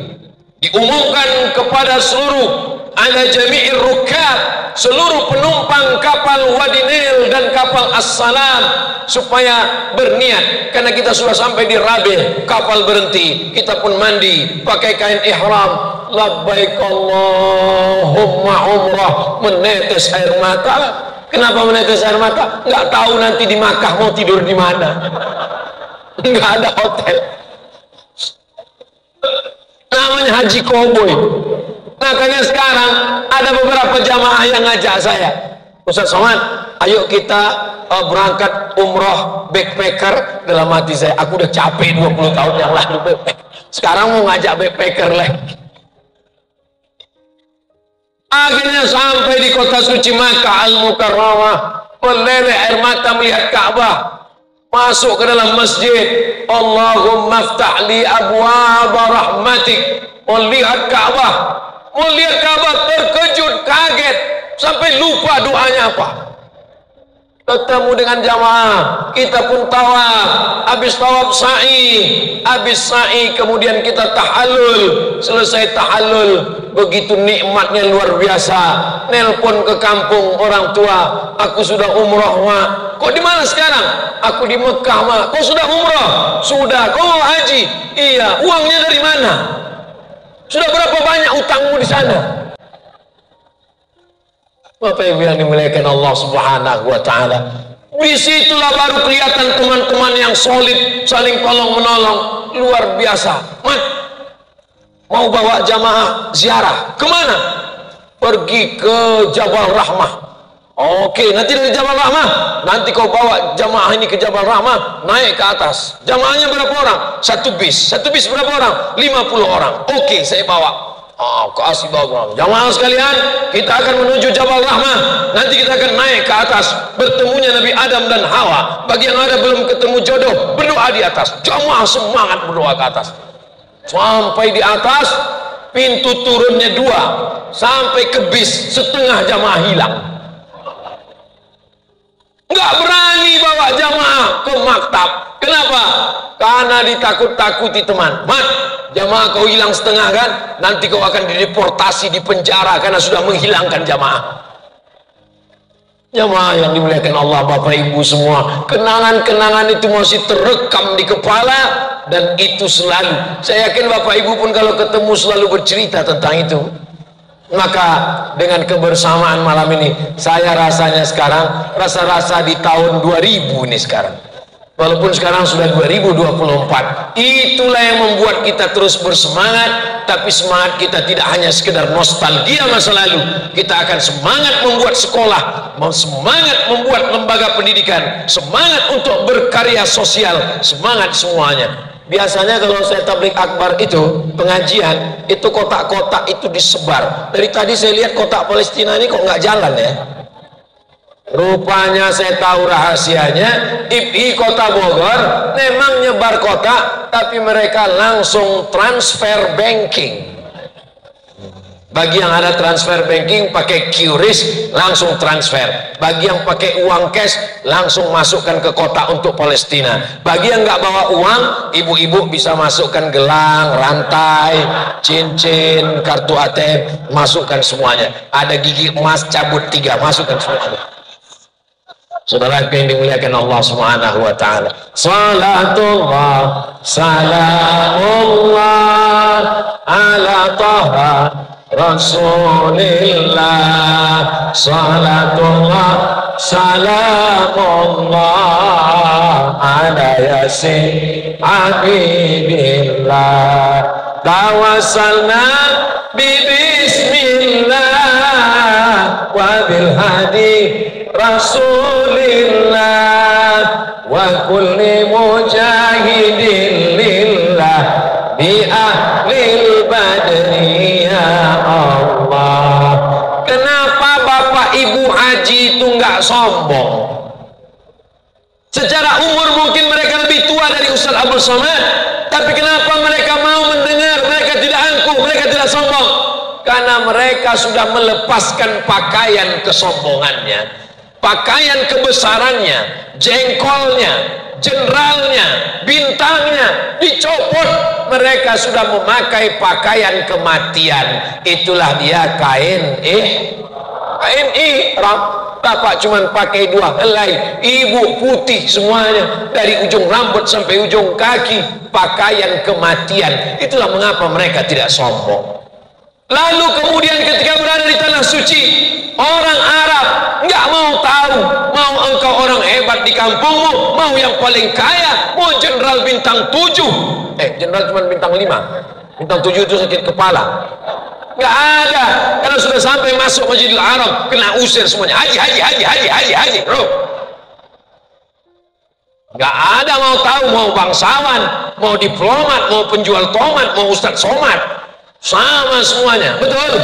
Diumumkan kepada seluruh ala jami'ir rukab, seluruh penumpang kapal Wadi Nil dan kapal As-Salam, supaya berniat. Karena kita sudah sampai di Rabih, kapal berhenti, kita pun mandi pakai kain ihram, labbaik Allahumma umrah, menetes air mata. Kenapa menetes air mata? Nggak tahu nanti di Makkah mau tidur di mana. nggak ada hotel. Namanya haji koboi. Makanya sekarang ada beberapa jamaah yang ngajak saya, Ustaz Somad, ayo kita berangkat umroh backpacker. Dalam hati saya, aku udah capek 20 tahun yang lalu backpacker. Sekarang mau ngajak backpacker lagi. Akhirnya sampai di kota suci Makkah Al-Mukarramah, meleleh air mata melihat Ka'bah. Masuk ke dalam masjid, Allahumma aftah li abwaaba rahmatik. Melihat Ka'bah, terkejut, kaget, sampai lupa doanya apa. Ketemu dengan jamaah, kita pun tawaf, habis tawaf sa'i, kemudian kita tahallul. Selesai tahallul, begitu nikmatnya luar biasa. Nelpon ke kampung orang tua, aku sudah umroh mak. Kok di mana sekarang? Aku di Mekah mak. Kau sudah umroh? Sudah. Kau mau haji? Iya. Uangnya dari mana? Sudah berapa banyak utangmu di sana? Bapak Ibu yang dimuliakan Allah Subhanahu wa taala. Disitulah baru kelihatan teman-teman yang solid, saling tolong menolong, luar biasa. Mat, mau bawa jamaah ziarah kemana? Pergi ke Jabal Rahmah. Oke, nanti dari Jabal Rahmah, nanti kau bawa jamaah ini ke Jabal Rahmah, naik ke atas. Jamaahnya berapa orang? Satu bis berapa orang? 50 orang. Oke, saya bawa. Kasih bawa jamaah sekalian, kita akan menuju Jabal Rahmah. Nanti kita akan naik ke atas, bertemunya Nabi Adam dan Hawa. Bagi yang ada belum ketemu jodoh, berdoa di atas. Jamaah semangat berdoa ke atas. Sampai di atas, pintu turunnya 2, sampai ke bis, setengah jamaah hilang. Nggak berani bawa jamaah ke maktab. Kenapa? Karena ditakut-takuti teman. Mat, jamaah kau hilang setengah kan? Nanti kau akan dideportasi, di penjara karena sudah menghilangkan jamaah. Jamaah yang dimuliakan Allah, Bapak Ibu semua, kenangan-kenangan itu masih terekam di kepala, dan itu selalu. Saya yakin Bapak Ibu pun kalau ketemu selalu bercerita tentang itu. Maka dengan kebersamaan malam ini, saya rasanya sekarang rasa-rasa di tahun 2000 ini sekarang. Walaupun sekarang sudah 2024, itulah yang membuat kita terus bersemangat. Tapi semangat kita tidak hanya sekedar nostalgia masa lalu. Kita akan semangat membuat sekolah, semangat membuat lembaga pendidikan, semangat untuk berkarya sosial, semangat semuanya. Biasanya kalau saya tablik akbar itu, pengajian, itu kotak-kotak itu disebar. Dari tadi saya lihat kotak Palestina ini kok nggak jalan ya. Rupanya saya tahu rahasianya, IPI Kota Bogor memang nyebar kotak, tapi mereka langsung transfer banking. Bagi yang ada transfer banking pakai QRIS, langsung transfer. Bagi yang pakai uang cash, langsung masukkan ke kotak untuk Palestina. Bagi yang nggak bawa uang, ibu-ibu bisa masukkan gelang, rantai, cincin, kartu ATM, masukkan semuanya. Ada gigi emas, cabut 3, masukkan semuanya. Saudara yang dimuliakan Allah Subhanahu wa taala. Salatullah, salamullah ala taha Rasulillah. Salatullah, salamullah ala yasin habibillah. Tawassalna bismillah wa bil hadi Rasulillah wa kulli mujahidin lillah bi ahlil badri ya Allah. Kenapa Bapak Ibu haji itu nggak sombong? Secara umur mungkin mereka lebih tua dari Ustaz Abdul Somad, tapi kenapa mereka mau mendengar? Mereka tidak angkuh, mereka tidak sombong, karena mereka sudah melepaskan pakaian kesombongannya, pakaian kebesarannya, jengkolnya, jenderalnya, bintangnya dicopot. Mereka sudah memakai pakaian kematian. Itulah dia kain ihram. Bapak cuman pakai 2 helai, ibu putih semuanya, dari ujung rambut sampai ujung kaki, pakaian kematian. Itulah mengapa mereka tidak sombong. Lalu kemudian ketika berada di tanah suci, orang Arab nggak mau tahu mau engkau orang hebat di kampungmu, mau yang paling kaya, mau jenderal bintang 7, jenderal cuma bintang 5, bintang 7 itu sakit kepala. Nggak ada. Kalau sudah sampai masuk Masjidil Haram, kena usir semuanya. Haji, bro. Nggak ada mau tahu, mau bangsawan, mau diplomat, mau penjual tomat, mau ustadz somad, sama semuanya. Betul?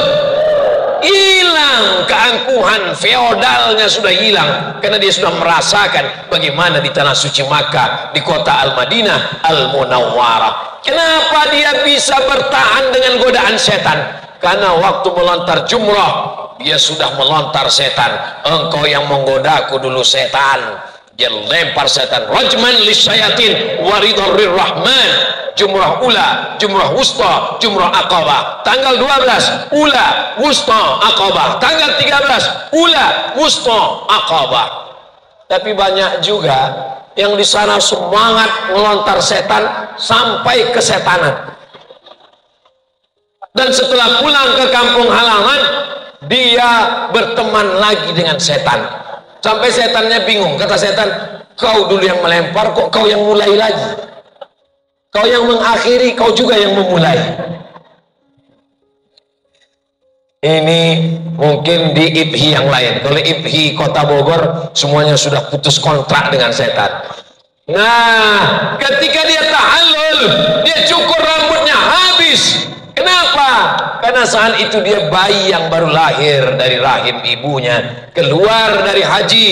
Hilang keangkuhan feodalnya, sudah hilang karena dia sudah merasakan bagaimana di tanah suci Makkah, di kota Al-Madinah Al-Munawwarah. Kenapa dia bisa bertahan dengan godaan setan? Karena waktu melontar jumrah, dia sudah melontar setan. Engkau yang menggodaku dulu setan. Dia lempar setan. Rajman lisyayatin waridhurrir rahman. Jumrah ula, jumrah wusta, jumrah aqabah. Tanggal 12 ula, wusta, aqabah. Tanggal 13 ula, wusta, aqabah. Tapi banyak juga yang di sana semangat melontar setan sampai kesetanan. Dan setelah pulang ke kampung halaman, dia berteman lagi dengan setan. Sampai setannya bingung. Kata setan, kau dulu yang melempar, kok kau yang mulai lagi? Kau yang mengakhiri, kau juga yang memulai. Ini mungkin di IPHI yang lain. Kalau IPHI Kota Bogor, semuanya sudah putus kontrak dengan setan. Nah, ketika dia tahallul, dia cukur rambutnya habis. Kenapa? Karena saat itu dia bayi yang baru lahir dari rahim ibunya, keluar dari haji,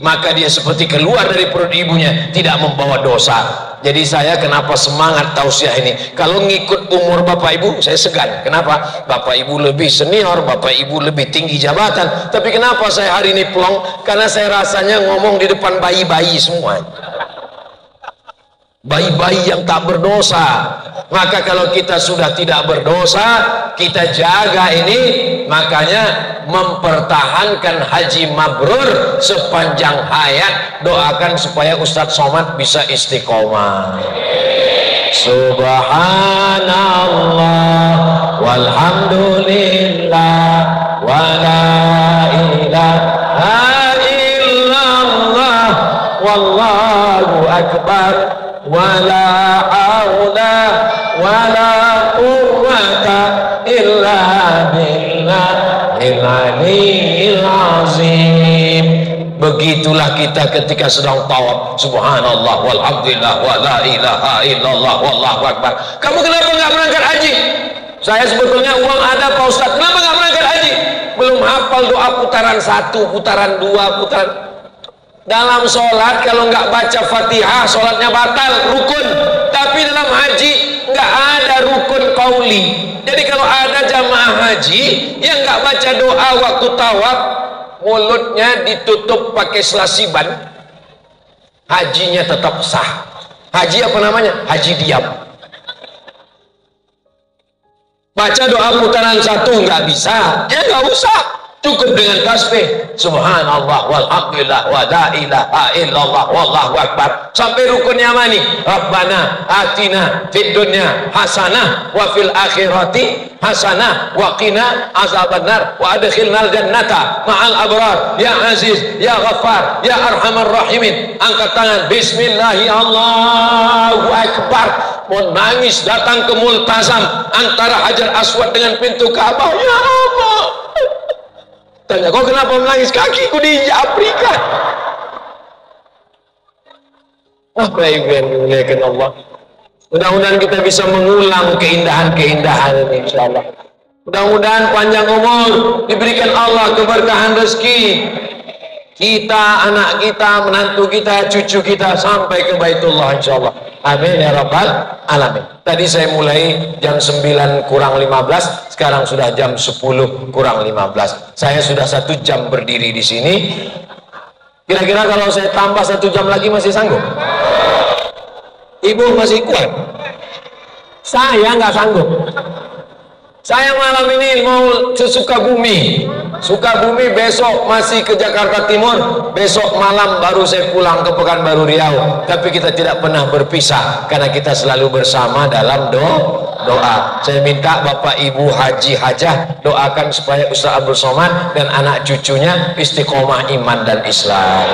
maka dia seperti keluar dari perut ibunya, tidak membawa dosa. Jadi saya kenapa semangat tausiah ini? Kalau ngikut umur bapak ibu, saya segan. Kenapa? Bapak ibu lebih senior, bapak ibu lebih tinggi jabatan. Tapi kenapa saya hari ini plong? Karena saya rasanya ngomong di depan bayi-bayi semua. Bayi-bayi yang tak berdosa. Maka kalau kita sudah tidak berdosa, kita jaga ini. Makanya mempertahankan haji mabrur sepanjang hayat. Doakan supaya Ustadz Somad bisa istiqomah. Subhanallah walhamdulillah wa la ilaha illallah wallahu akbar wala haula wala quwwata illa billahil aliyyil azim. Begitulah kita ketika sedang tawaf. Subhanallah walhamdulillah wala ilaha illallah wallahu akbar. Kamu kenapa nggak berangkat haji? Saya sebetulnya uang ada Pak Ustadz. Kenapa nggak berangkat haji? Belum hafal doa putaran 1, putaran 2, putaran. Dalam sholat kalau nggak baca Fatihah, sholatnya batal, rukun. Tapi dalam haji nggak ada rukun qauli. Jadi kalau ada jamaah haji yang nggak baca doa waktu tawaf, mulutnya ditutup pakai selasiban, hajinya tetap sah. Haji apa namanya? Haji diam. Baca doa putaran 1 nggak bisa, ya nggak usah. Cukup dengan tasbih subhanallah walhamdulillah wa la ilaha illallah wallahu akbar sampai rukunnya mani. Rabbana atina fid dunya hasanah wa fil akhirati hasanah wa qina azabannar wa adkhilnal jannata ma'al abrar ya aziz ya ghaffar ya arhamar rahimin. Angkat tangan, bismillahi Allahu akbar. Mau nangis datang ke Multazam antara Hajar Aswad dengan pintu Ka'bah. Ya Allah, tanya, kau kenapa menangis? Kakiku diinjak-aprikan. Baik yang dimuliakan Allah. Mudah-mudahan kita bisa mengulang keindahan-keindahan ini, insyaallah. Mudah-mudahan panjang umur, diberikan Allah keberkahan rezeki. Kita, anak kita, menantu kita, cucu kita sampai ke Baitullah, insyaallah. Amin ya rabbal alamin. Tadi saya mulai jam 9 kurang 15, sekarang sudah jam 10 kurang 15. Saya sudah 1 jam berdiri di sini. Kira-kira kalau saya tambah 1 jam lagi masih sanggup? Ibu masih kuat? Saya nggak sanggup. Saya malam ini mau ke Sukabumi. Sukabumi besok masih ke Jakarta Timur. Besok malam baru saya pulang ke Pekanbaru Riau. Tapi kita tidak pernah berpisah karena kita selalu bersama dalam doa. Saya minta Bapak Ibu Haji Hajah doakan supaya Ustaz Abdul Somad dan anak cucunya istiqomah iman dan Islam.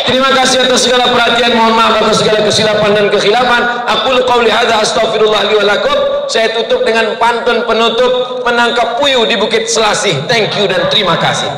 Terima kasih atas segala perhatian, mohon maaf atas segala kesilapan dan kekhilafan. Aku qauli hadza astaghfirullah li wa lakum. Saya tutup dengan pantun penutup menangkap puyuh di Bukit Selasih. Thank you dan terima kasih.